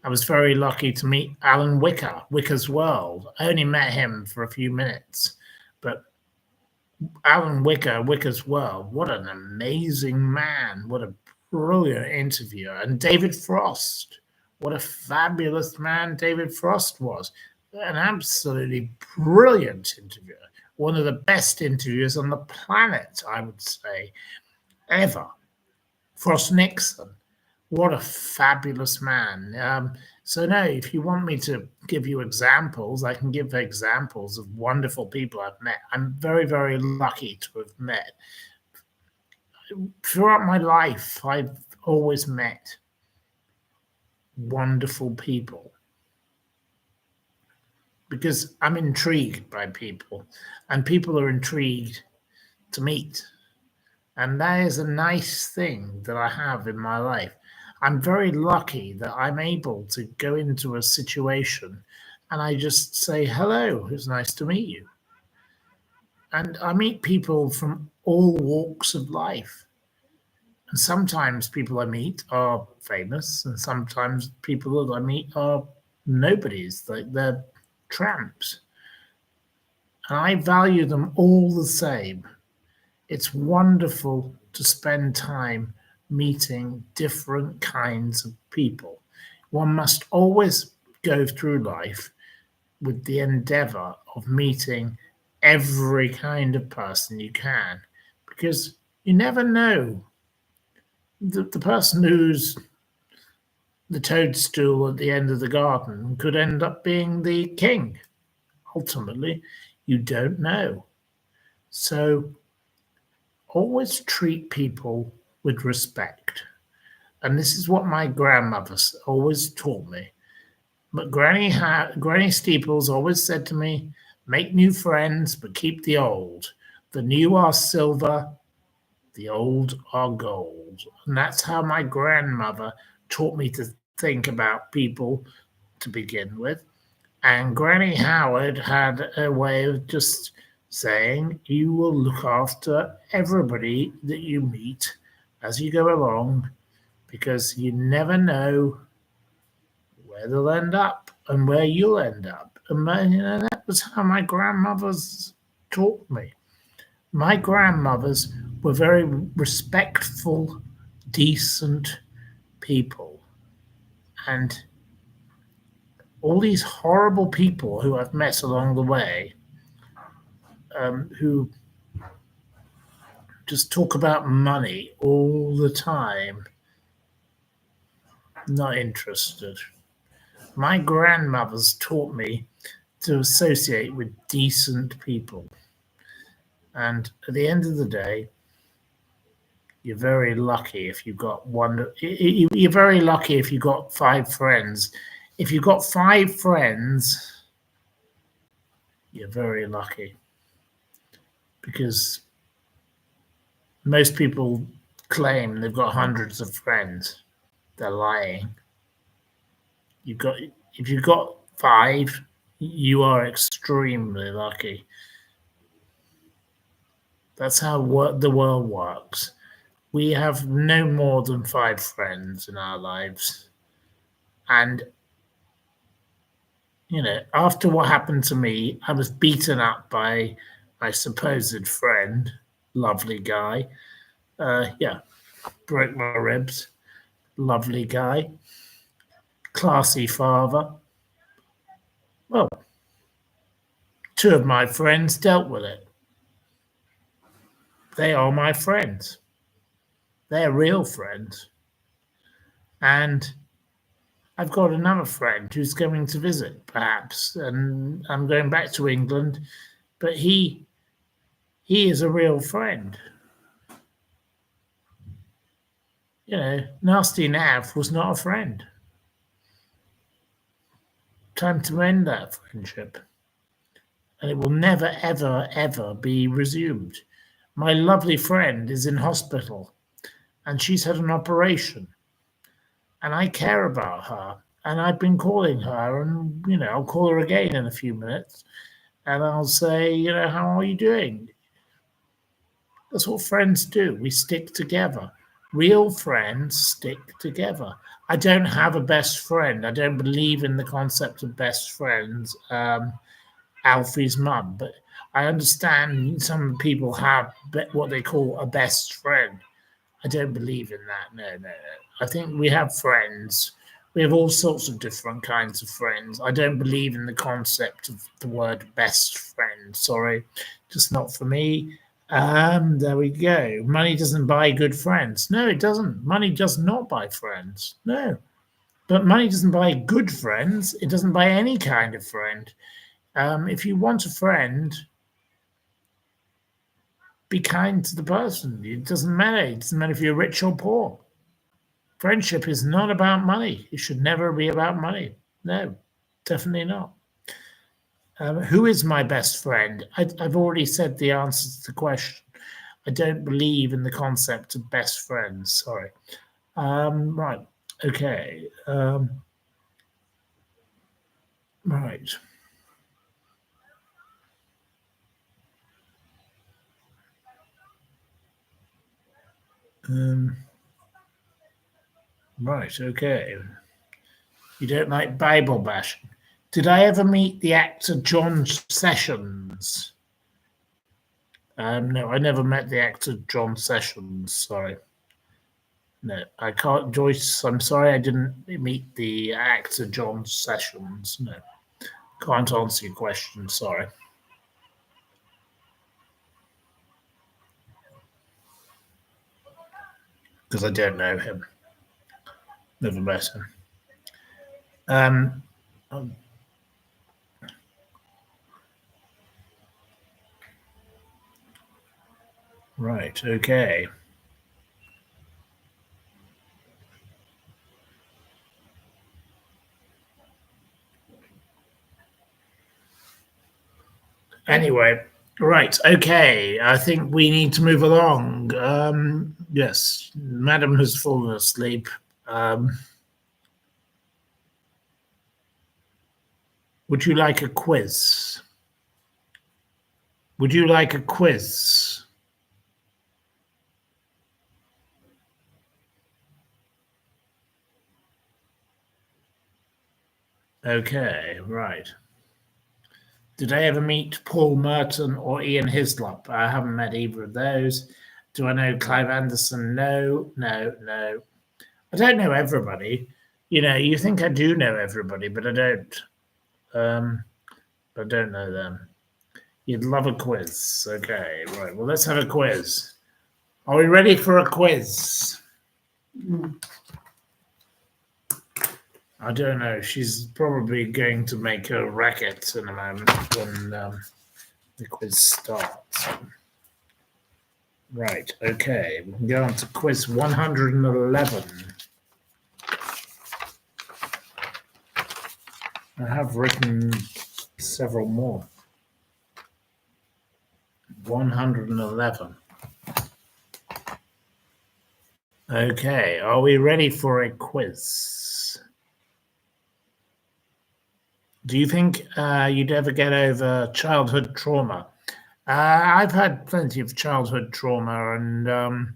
I was very lucky to meet Alan Wicker, Wicker's World. I only met him for a few minutes, But Alan Wicker's World, what an amazing man. What a brilliant interviewer. And David Frost, what a fabulous man David Frost was. An absolutely brilliant interviewer. One of the best interviewers on the planet, I would say, ever. Frost Nixon, what a fabulous man. So, no, if you want me to give you examples, I can give examples of wonderful people I've met. I'm very, very lucky to have met. Throughout my life, I've always met wonderful people because I'm intrigued by people, and people are intrigued to meet. And that is a nice thing that I have in my life. I'm very lucky that I'm able to go into a situation and I just say, hello, it's nice to meet you. And I meet people from all walks of life. And sometimes people I meet are famous, and sometimes people that I meet are nobodies, like they're tramps. And I value them all the same. It's wonderful to spend time meeting different kinds of people. One must always go through life with the endeavor of meeting every kind of person you can, because you never know. The person who's the toadstool at the end of the garden could end up being the king. Ultimately, you don't know. So always treat people with respect. And this is what my grandmother always taught me. But Granny Steeples always said to me, make new friends, but keep the old. The new are silver, the old are gold. And that's how my grandmother taught me to think about people to begin with. And Granny Howard had a way of just saying, you will look after everybody that you meet as you go along, because you never know where they'll end up and where you'll end up. And that was how my grandmothers taught me. My grandmothers were very respectful, decent people. And all these horrible people who I've met along the way, who just talk about money all the time, not interested. My grandmothers taught me to associate with decent people. And at the end of the day, you're very lucky if you've got one. You're very lucky if you've got 5 friends. If you've got 5 friends, you're very lucky, because most people claim they've got hundreds of friends. They're lying. If you've got 5, you are extremely lucky. That's how the world works. We have no more than 5 friends in our lives. And, after what happened to me, I was beaten up by my supposed friend, lovely guy. Broke my ribs. Lovely guy. Classy father. Well, 2 of my friends dealt with it. They are my friends. They're real friends. And I've got another friend who's coming to visit, perhaps, and I'm going back to England, but he is a real friend. Nasty Nav was not a friend. Time to end that friendship. And it will never, ever, ever be resumed. My lovely friend is in hospital, and she's had an operation. And I care about her. And I've been calling her, and, I'll call her again in a few minutes. And I'll say, how are you doing? That's what friends do. We stick together. Real friends stick together. I don't have a best friend. I don't believe in the concept of best friends. Alfie's mum, but I understand some people have what they call a best friend. I don't believe in that. No, no, no. I think we have friends. We have all sorts of different kinds of friends. I don't believe in the concept of the word best friend. Sorry, just not for me. There we go. Money doesn't buy good friends. No, it doesn't. Money does not buy friends. No. But money doesn't buy good friends. It doesn't buy any kind of friend. If you want a friend, be kind to the person. It doesn't matter. It doesn't matter if you're rich or poor. Friendship is not about money. It should never be about money. No, definitely not. Who is my best friend? I've already said the answer to the question. I don't believe in the concept of best friends. Sorry. Right. Okay. Right. Um, right. Okay. You don't like Bible bashing. Did I ever meet the actor John Sessions? No, I never met the actor John Sessions. Sorry. No, I can't. Joyce, I'm sorry I didn't meet the actor John Sessions. No, can't answer your question. Sorry. Because I don't know him. Never met him. Um, um, right. Okay. Anyway, right. Okay. I think we need to move along. Yes, Madam has fallen asleep. Would you like a quiz? Would you like a quiz? Okay, right. Did I ever meet Paul Merton or Ian Hislop? I haven't met either of those. Do I know Clive Anderson? No, no, no. I don't know everybody. You think I do know everybody, but I don't. Um, I don't know them. You'd love a quiz. Okay, right. Well, let's have a quiz. Are we ready for a quiz? Mm. I don't know. She's probably going to make a racket in a moment when the quiz starts. Right, okay. We can go on to quiz 111. I have written several more. 111. Okay, are we ready for a quiz? Do you think you'd ever get over childhood trauma? I've had plenty of childhood trauma, and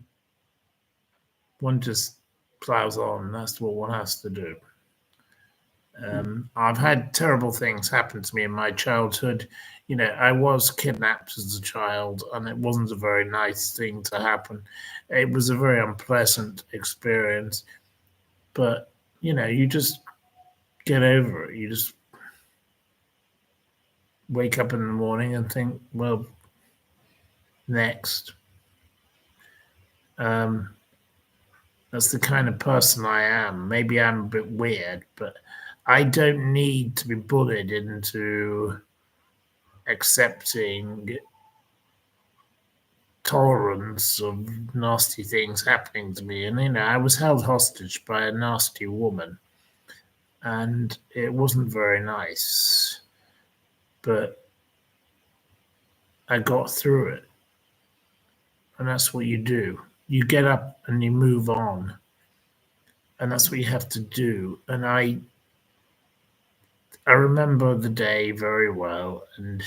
one just plows on. That's what one has to do. I've had terrible things happen to me in my childhood. I was kidnapped as a child, and it wasn't a very nice thing to happen. It was a very unpleasant experience, but you just get over it. You just wake up in the morning and think, well, next. That's the kind of person I am. Maybe I'm a bit weird, but I don't need to be bullied into accepting tolerance of nasty things happening to me. And I was held hostage by a nasty woman, and it wasn't very nice, but I got through it. And that's what you do. You get up and you move on, and that's what you have to do. And I remember the day very well, and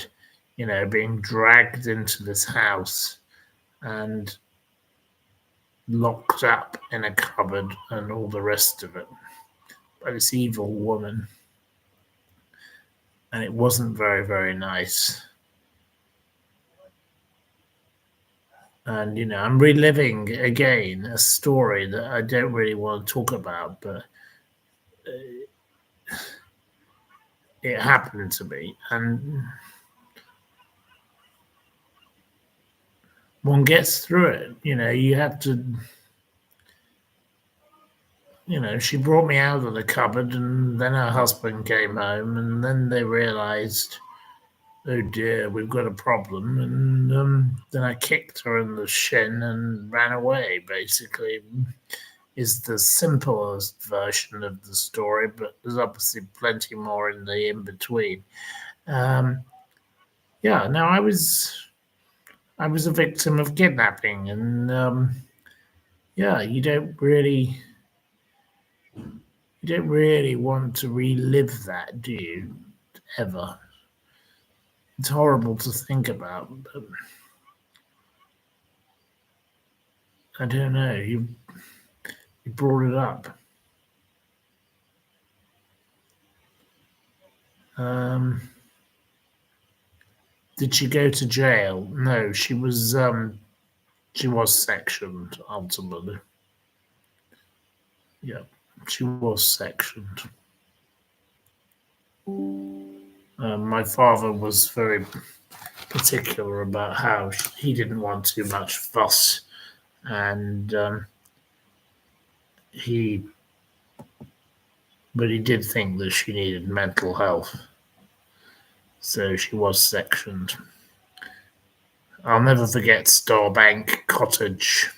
being dragged into this house and locked up in a cupboard and all the rest of it by this evil woman. And it wasn't very, very nice. And I'm reliving again a story that I don't really want to talk about, but it happened to me, and one gets through it. You have to. She brought me out of the cupboard, and then her husband came home, and then they realised, oh dear, we've got a problem, and then I kicked her in the shin and ran away. Basically, is the simplest version of the story, but there's obviously plenty more in the in between. Um, yeah, no, I was a victim of kidnapping, and yeah, you don't really want to relive that, do you? Ever? It's horrible to think about, but I don't know. You brought it up. Um, did she go to jail? No, she was sectioned ultimately. Yeah, she was sectioned. My father was very particular about how he didn't want too much fuss, and he, but he did think that she needed mental health, so she was sectioned. I'll never forget Starbank Cottage,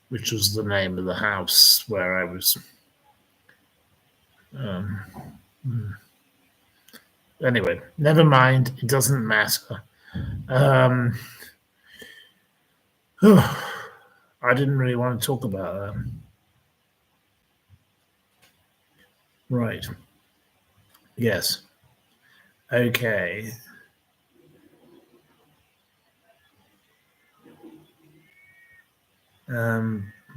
which was the name of the house where I was. Um, anyway, never mind. It doesn't matter. Um, I didn't really want to talk about that. Right. Yes. Okay.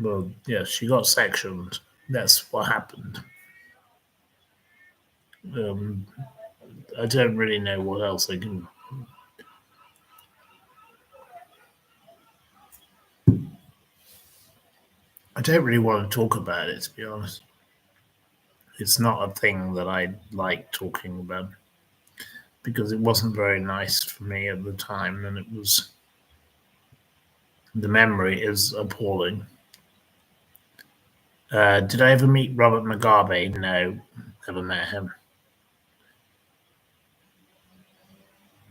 Well, yes, she got sectioned. That's what happened. Um, I don't really know what else I can. I don't really want to talk about it, to be honest. It's not a thing that I like talking about because it wasn't very nice for me at the time, and it was. The memory is appalling. Did I ever meet Robert Mugabe? No, never met him.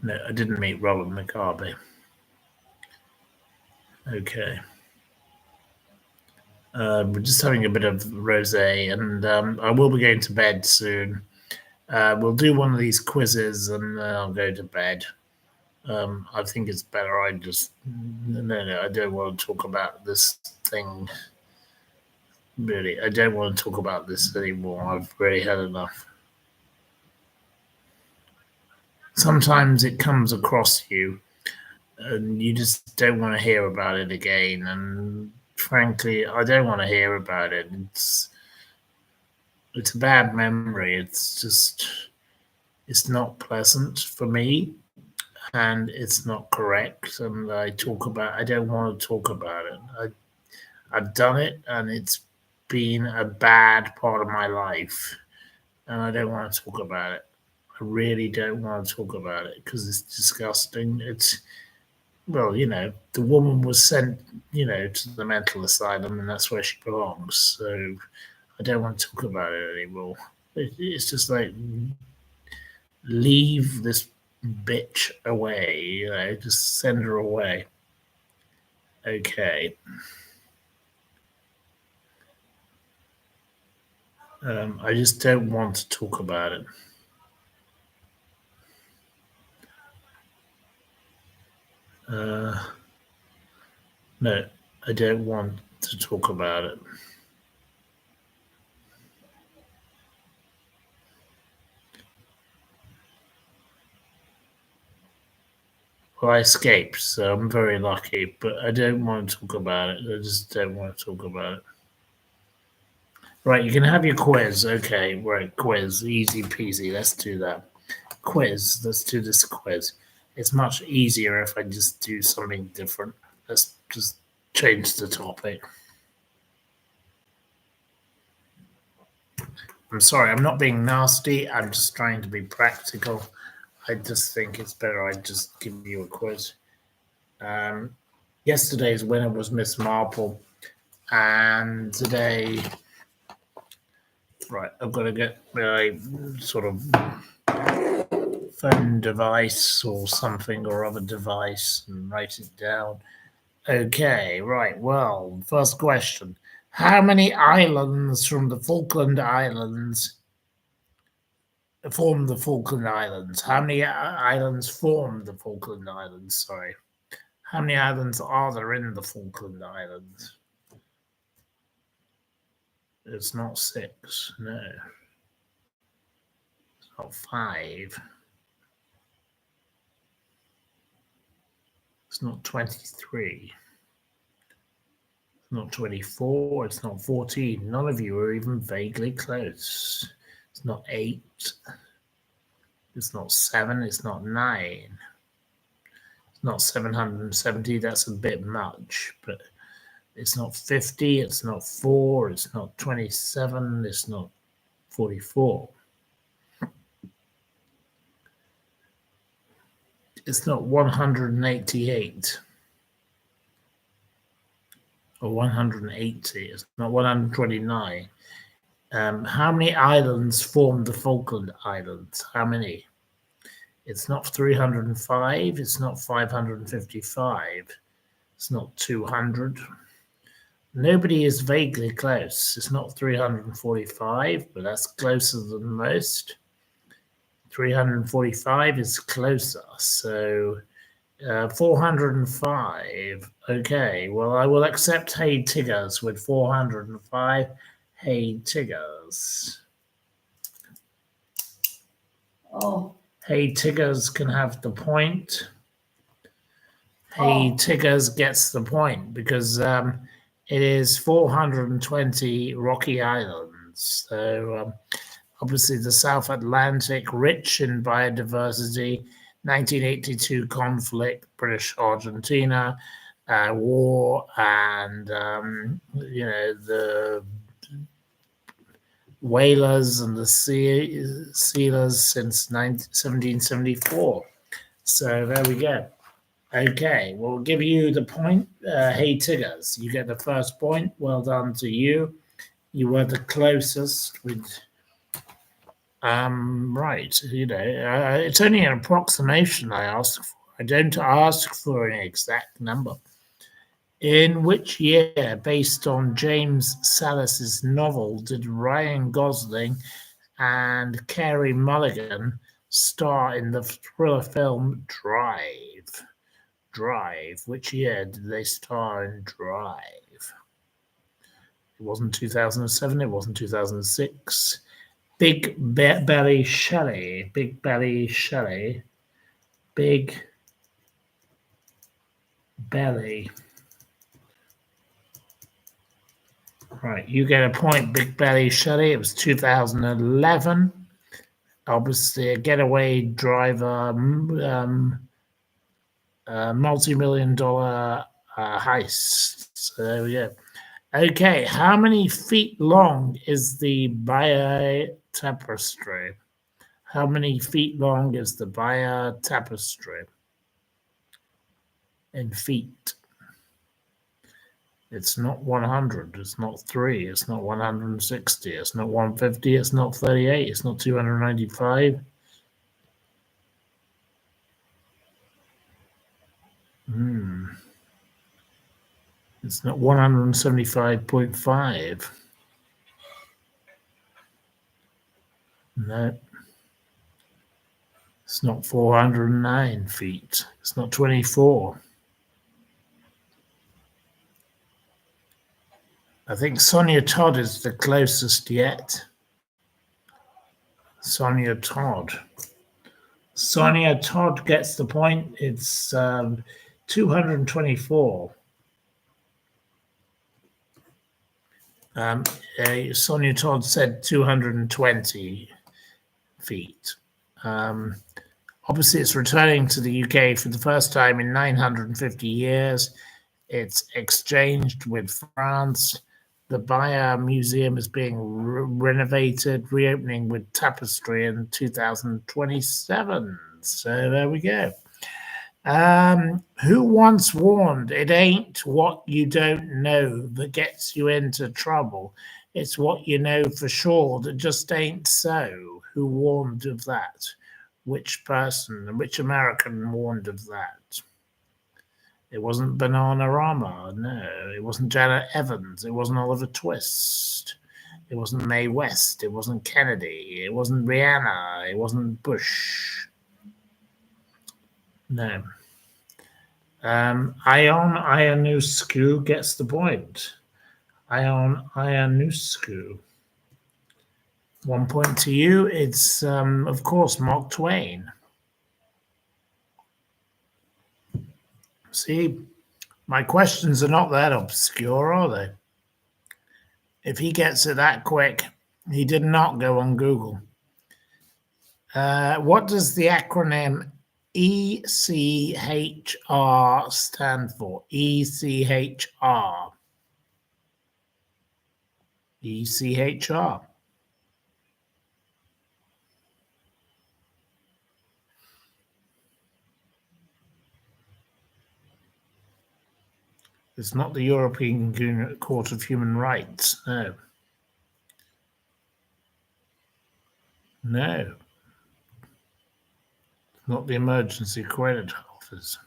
No, I didn't meet Robert Mugabe. Okay. We're just having a bit of rosé, and I will be going to bed soon. We'll do one of these quizzes, and then I'll go to bed. I think it's better. No, I don't want to talk about this thing. Really, I don't want to talk about this anymore. I've really had enough. Sometimes it comes across you, and you just don't want to hear about it again. And frankly, I don't want to hear about it. It's a bad memory. It's not pleasant for me, and it's not correct. And I don't want to talk about it. I've done it, and it's been a bad part of my life, and I don't want to talk about it. I really don't want to talk about it because it's disgusting. Well, the woman was sent, to the mental asylum, and that's where she belongs. So I don't want to talk about it anymore. It's just like, leave this bitch away, just send her away. Okay. I just don't want to talk about it. No, I don't want to talk about it. Well, I escaped, so I'm very lucky, but I don't want to talk about it. I just don't want to talk about it. Right, you can have your quiz. Okay, right, quiz. Easy peasy. Let's do that. Quiz. Let's do this quiz. It's much easier if I just do something different. Let's just change the topic. I'm sorry, I'm not being nasty. I'm just trying to be practical. I just think it's better I just give you a quiz. Yesterday's winner was Miss Marple, and today, right, I've got to get my sort of phone device or something or other device and write it down. Okay, right, well, first question. How many islands from the Falkland Islands form the Falkland Islands? How many islands form the Falkland Islands? Sorry. How many islands are there in the Falkland Islands? It's not 6, no. It's not 5. It's not 23. It's not 24. It's not 14. None of you are even vaguely close. It's not 8. It's not 7. It's not 9. It's not 770. That's a bit much, but it's not 50. It's not 4. It's not 27. It's not 44. It's not 188 or 180. It's not 129. How many islands form the Falkland Islands? How many? It's not 305. It's not 555. It's not 200. Nobody is vaguely close. It's not 345, but that's closer than most. 345 is closer. So 405. Okay, well, I will accept Hey Tiggers with 405. Hey Tiggers. Oh, Hey Tiggers can have the point. Hey Tiggers gets the point because it is 420 rocky islands. So obviously the South Atlantic, rich in biodiversity, 1982 conflict, British Argentina, war, and the whalers and the sealers since 1774. So there we go. Okay, we'll give you the point. Hey Tiggers, you get the first point. Well done to you. You were the closest with right, it's only an approximation I ask for. I don't ask for an exact number. In which year, based on James Sallis's novel, did Ryan Gosling and Carey Mulligan star in the thriller film Drive? Drive. Which year did they star in Drive? It wasn't 2007. It wasn't 2006. Big Belly Shelley. Big Belly Shelley. Big Belly. Right, you get a point, Big Belly Shelley. It was 2011. Obviously, a getaway driver, multi-million-dollar heist. So there we go. Okay, how many feet long is the Bayer Tapestry? How many feet long is the Bayer Tapestry? In feet. It's not 100. It's not 3. It's not 160. It's not 150. It's not 38. It's not 295. It's not 175.5. No. It's not 409 feet. It's not 24. I think Sonia Todd is the closest yet. Sonia Todd. Sonia Todd gets the point. It's 224. Sonia Todd said 220 feet. Obviously, it's returning to the UK for the first time in 950 years. It's exchanged with France. The Bayeux Museum is being renovated, reopening with tapestry in 2027. So there we go. Who once warned, it ain't what you don't know that gets you into trouble. It's what you know for sure that just ain't so. Who warned of that? Which person, which American warned of that? It wasn't Bananarama, no. It wasn't Janet Evans. It wasn't Oliver Twist. It wasn't Mae West. It wasn't Kennedy. It wasn't Rihanna. It wasn't Bush. No. Ion Ionescu gets the point. Ion Ionescu. 1 point to you. It's, of course, Mark Twain. See, my questions are not that obscure, are they? If he gets it that quick, he did not go on Google. What does the acronym ECHR stand for? ECHR. ECHR. It's not the European Court of Human Rights. No. No. Not the Emergency Credit Office.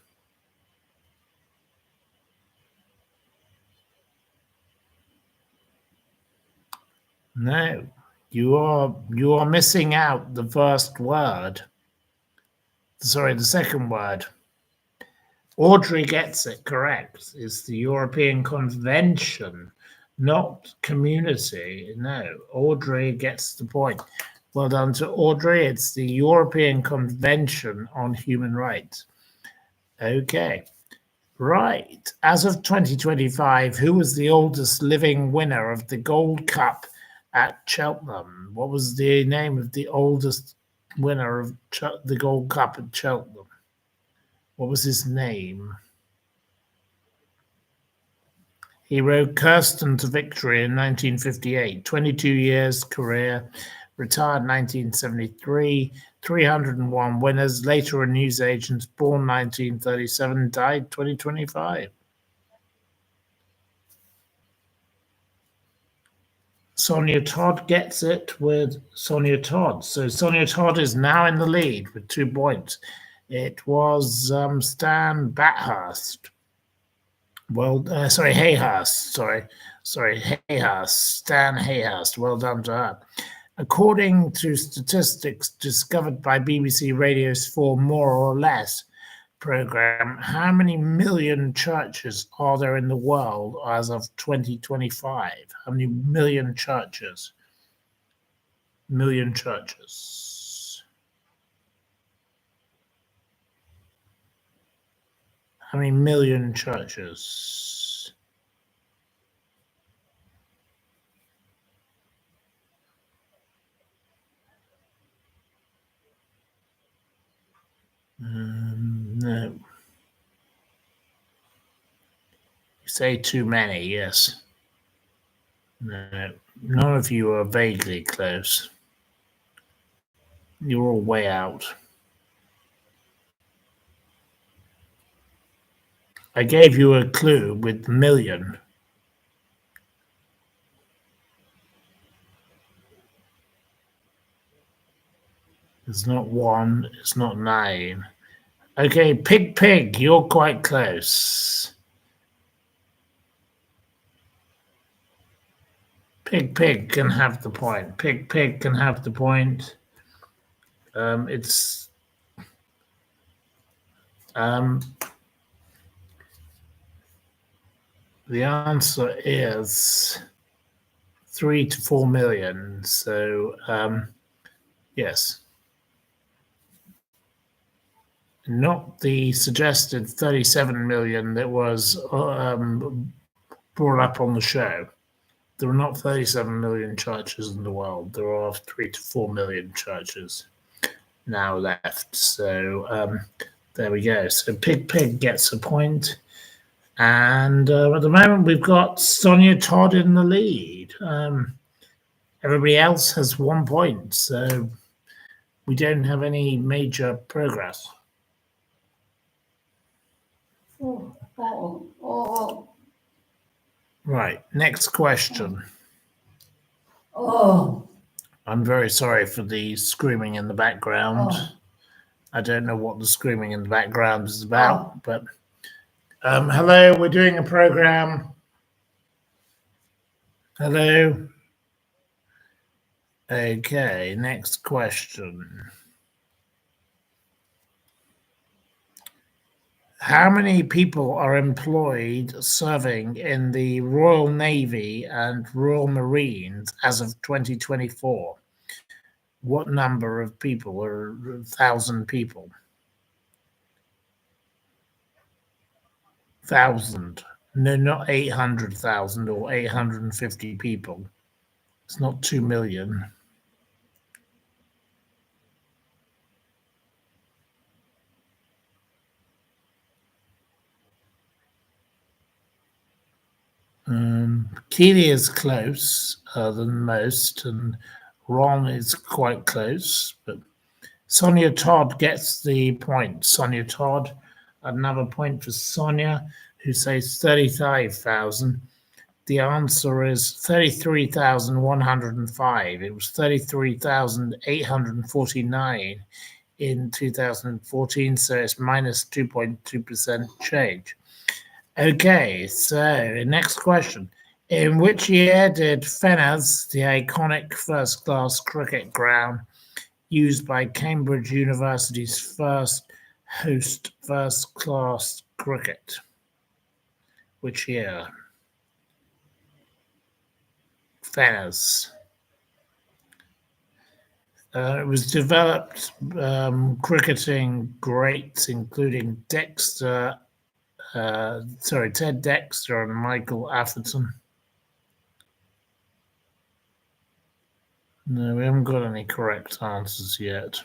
No. You are missing out the first word. Sorry, the second word. Audrey gets it correct. It's the European Convention, not community. No, Audrey gets the point. Well done to Audrey. It's the European Convention on Human Rights. Okay. Right. As of 2025, who was the oldest living winner of the Gold Cup at Cheltenham? What was the name of the oldest winner of the Gold Cup at Cheltenham? What was his name? He rode Kirsten to victory in 1958, 22 years career, retired 1973, 301 winners, later a newsagent, born 1937, died 2025. Sonia Todd gets it with Sonia Todd. So Sonia Todd is now in the lead with 2 points. It was Stan Bathurst. Well, Hayhurst. Hayhurst. Stan Hayhurst. Well done to her. According to statistics discovered by BBC Radio's For More or Less program, how many million churches are there in the world as of 2025? How many million churches? Million churches. How many million churches? No. You say too many, yes. No. None of you are vaguely close. You're all way out. I gave you a clue with million. It's not 1, it's not 9. Okay, Pig, you're quite close. Pig can have the point. Pig can have the point. It's the answer is 3 to 4 million. So yes, not the suggested 37 million that was brought up on the show. There are not 37 million churches in the world. There are 3 to 4 million churches. now left. So there we go. So Pig gets a point. And at the moment, we've got Sonia Todd in the lead. Everybody else has 1 point. So we don't have any major progress. Oh. Right. Next question. Oh. I'm very sorry for the screaming in the background. Oh. I don't know what the screaming in the background is about, but hello, we're doing a program. Hello. Okay, next question. How many people are employed serving in the Royal Navy and Royal Marines as of 2024? What number of people are 1,000 people? 1,000. No, not 800,000 or 850 people. It's not 2 million. Keely is close than most, and Ron is quite close, but Sonia Todd gets the point. Sonia Todd, another point for Sonia, who says 35,000. The answer is 33,105. It was 33,849 in 2014, so it's minus 2.2% change. Okay, so next question. In which year did Fenners, the iconic first-class cricket ground used by Cambridge University's first host first-class cricket? Which year? Fenners. It was developed cricketing greats including Ted Dexter and Michael Atherton. No, we haven't got any correct answers yet.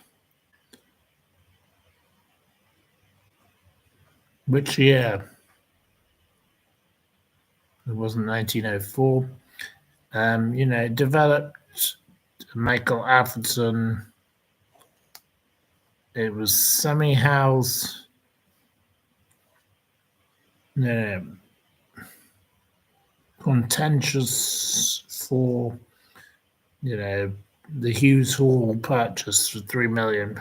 Which year? It wasn't 1904. Developed Michael Atherton. It was Sammy Howes. No, contentious for, the Hughes Hall purchase for £3 million.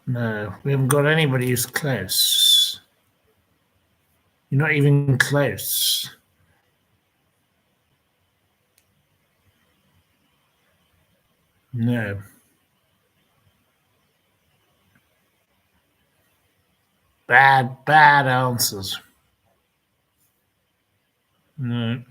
No, we haven't got anybody who's close. You're not even close. No. Bad answers. No.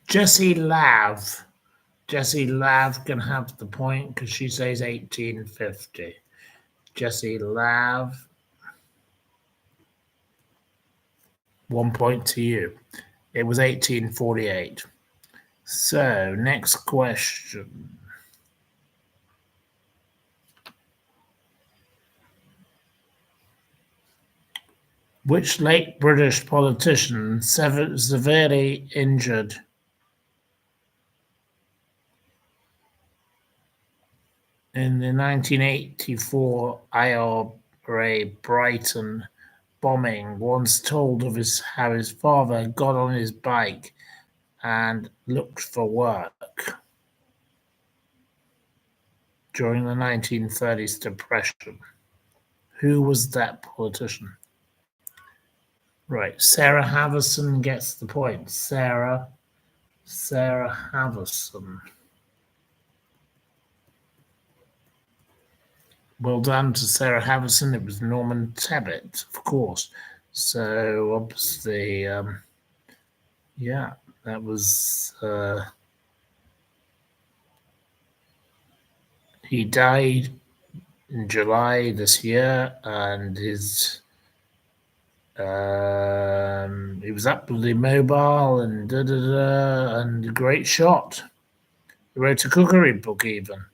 Jessie Lav. Jessie Lav can have the point because she says 1850. Jessie Lav. 1 point to you. It was 1848. So, next question. Which late British politician severely injured in the 1984 IRA Brighton bombing once told of how his father got on his bike and looked for work during the 1930s Depression? Who was that politician? Right, Sarah Havison gets the point. Sarah Havison. Well done to Sarah Havison. It was Norman Tebbit, of course. So obviously, that was. He died in July this year, and his He was upwardly mobile and and a great shot. He wrote a cookery book even.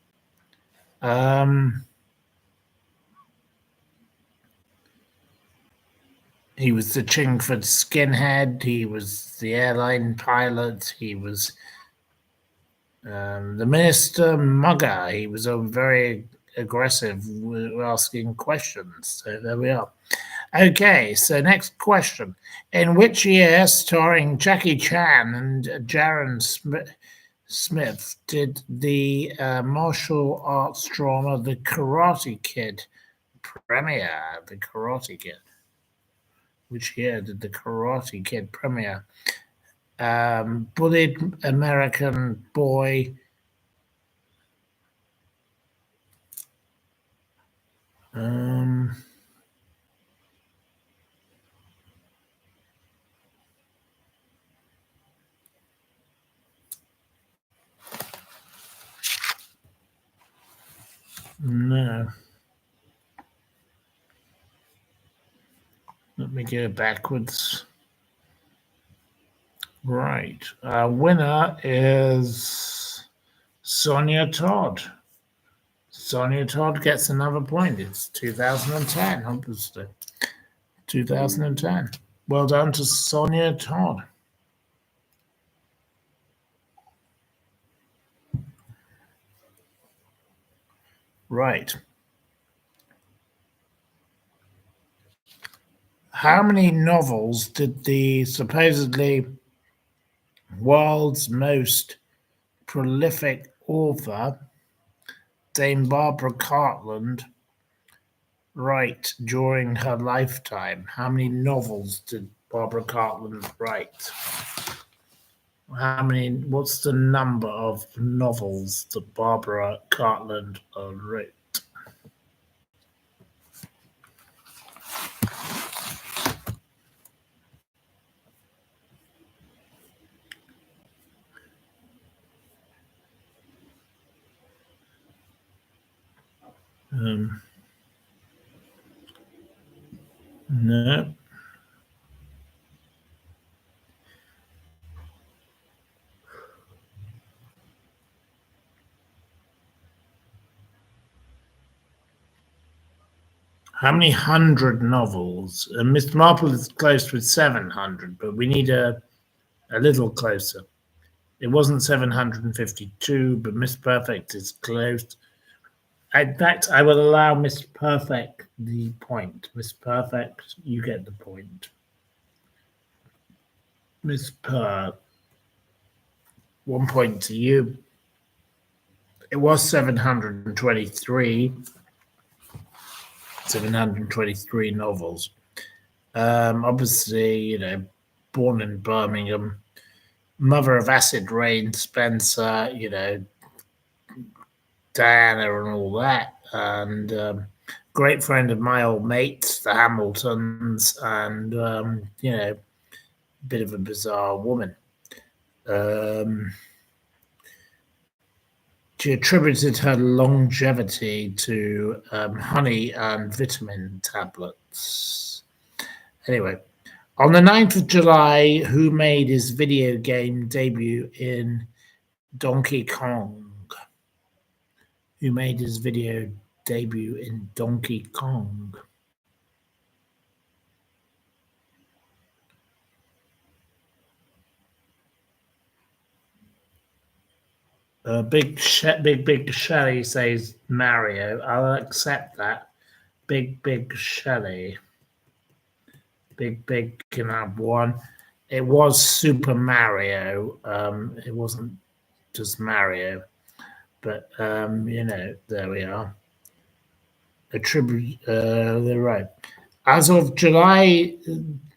He was the Chingford skinhead. He was the airline pilot. He was the minister mugger. He was a very aggressive, asking questions. So there we are. Okay, so next question. In which year, starring Jackie Chan and Jaron Smith, did the martial arts drama The Karate Kid premiere? The Karate Kid. Which year did The Karate Kid premiere? Bullied American Boy. No. Let me go backwards. Right. Winner is Sonia Todd. Sonia Todd gets another point. It's 2010, obviously. 2010. Well done to Sonia Todd. Right. How many novels did the supposedly world's most prolific author, Dame Barbara Cartland, write during her lifetime? How many novels did Barbara Cartland write? What's the number of novels that Barbara Cartland wrote? No. How many hundred novels? Mr. Marple is close with 700, but we need a little closer. It wasn't 752, but Miss Perfect is close. In fact, I will allow Miss Perfect the point. Miss Perfect, you get the point. Miss Per, 1 point to you. It was 723. 723 novels. Obviously, born in Birmingham, mother of Acid Rain, Spencer, Diana and all that, and great friend of my old mates, the Hamiltons, and bit of a bizarre woman. She attributed her longevity to honey and vitamin tablets. Anyway, on the 9th of July, who made his video game debut in Donkey Kong? Who made his video debut in Donkey Kong? Big Shelly says Mario. I'll accept that. Big Shelly. Big can have one. It was Super Mario. It wasn't just Mario. But there we are. They're right. As of July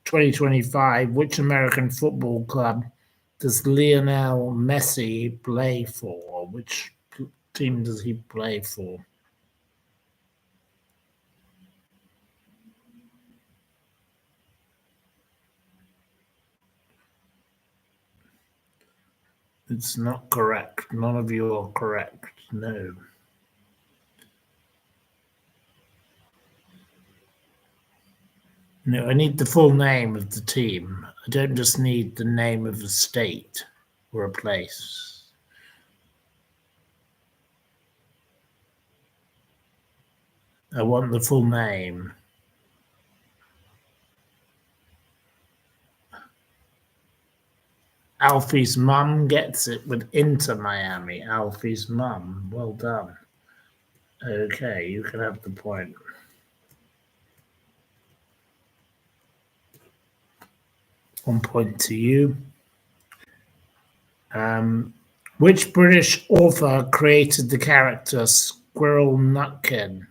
2025, which American football club does Lionel Messi play for? Which team does he play for? It's not correct. None of you are correct. No. No, I need the full name of the team. I don't just need the name of a state or a place. I want the full name. Alfie's mum gets it with Inter Miami. Alfie's mum. Well done. Okay, you can have the point. 1 point to you. Which British author created the character Squirrel Nutkin?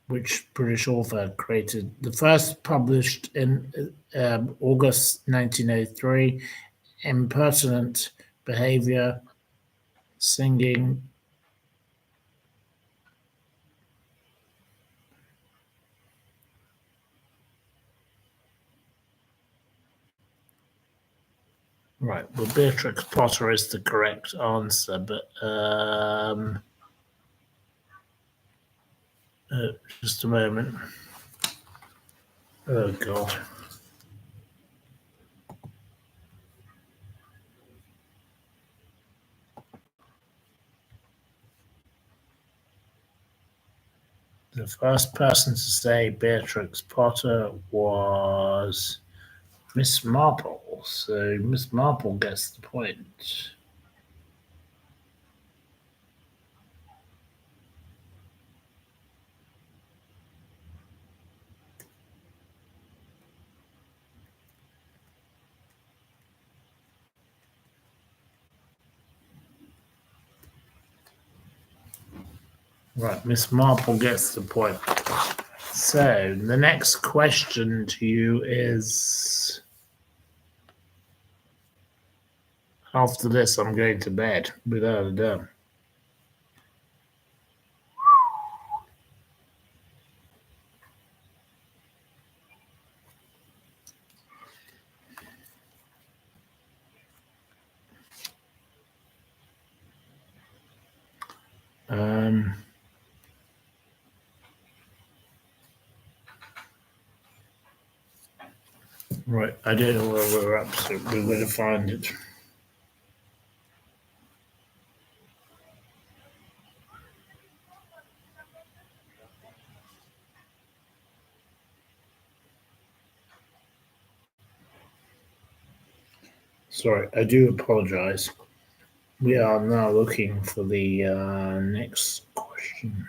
Which British author created the first published in August 1903? Impertinent behavior, singing. Right, well, Beatrix Potter is the correct answer, but just a moment. Oh, God. The first person to say Beatrix Potter was Miss Marple. So Miss Marple gets the point. Right, Miss Marple gets the point. So the next question to you is, after this, I'm going to bed, without a doubt. Right, I don't know where we're up to. We're going to find it. Sorry, I do apologize. We are now looking for the next question.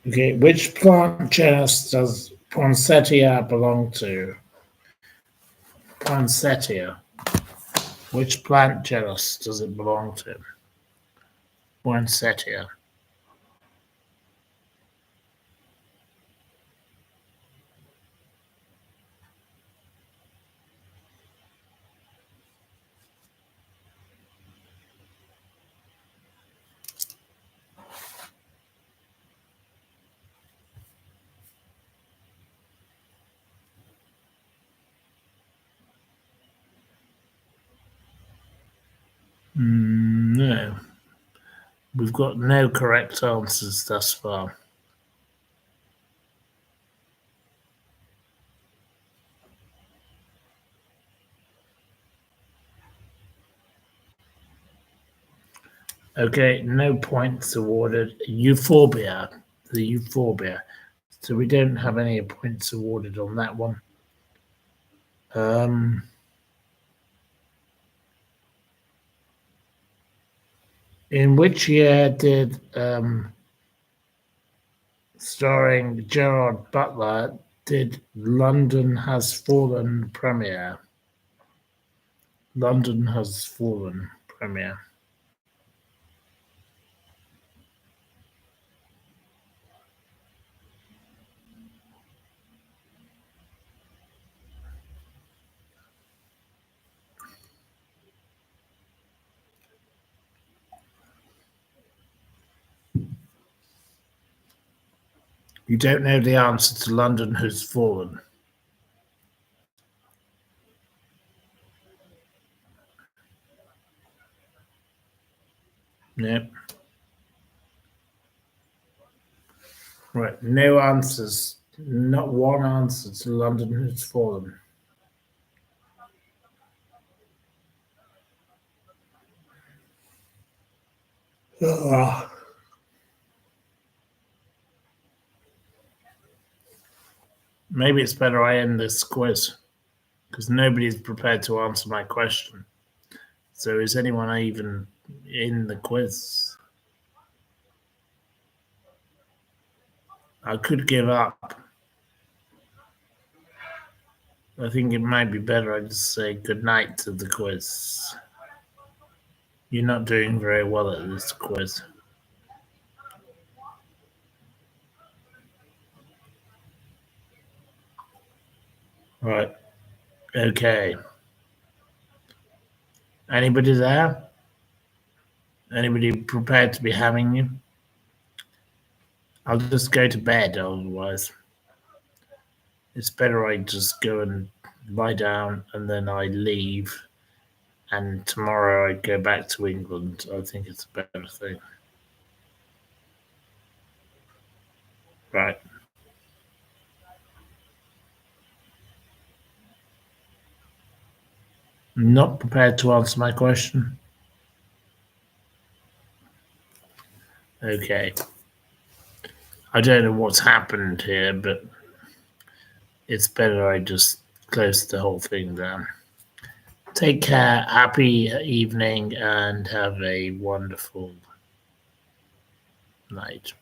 Okay, which plant genus does poinsettia belong to? Poinsettia. Which plant genus does it belong to? Poinsettia. No. We've got no correct answers thus far. Okay, no points awarded. Euphorbia. The euphorbia. So we don't have any points awarded on that one. In which year did starring Gerard Butler did London Has Fallen premiere? London Has Fallen premiere. You don't know the answer to London Has Fallen. Nope. Right, no answers. Not one answer to London Has Fallen. Ugh. Maybe it's better I end this quiz because nobody's prepared to answer my question. So is anyone even in the quiz? I could give up. I think it might be better I just say good night to the quiz. You're not doing very well at this quiz. Right. Okay. Anybody there? Anybody prepared to be having you? I'll just go to bed otherwise. It's better I just go and lie down and then I leave. And tomorrow I go back to England. I think it's a better thing. Right. Not prepared to answer my question. Okay. I don't know what's happened here, but it's better I just close the whole thing down. Take care. Happy evening and have a wonderful night.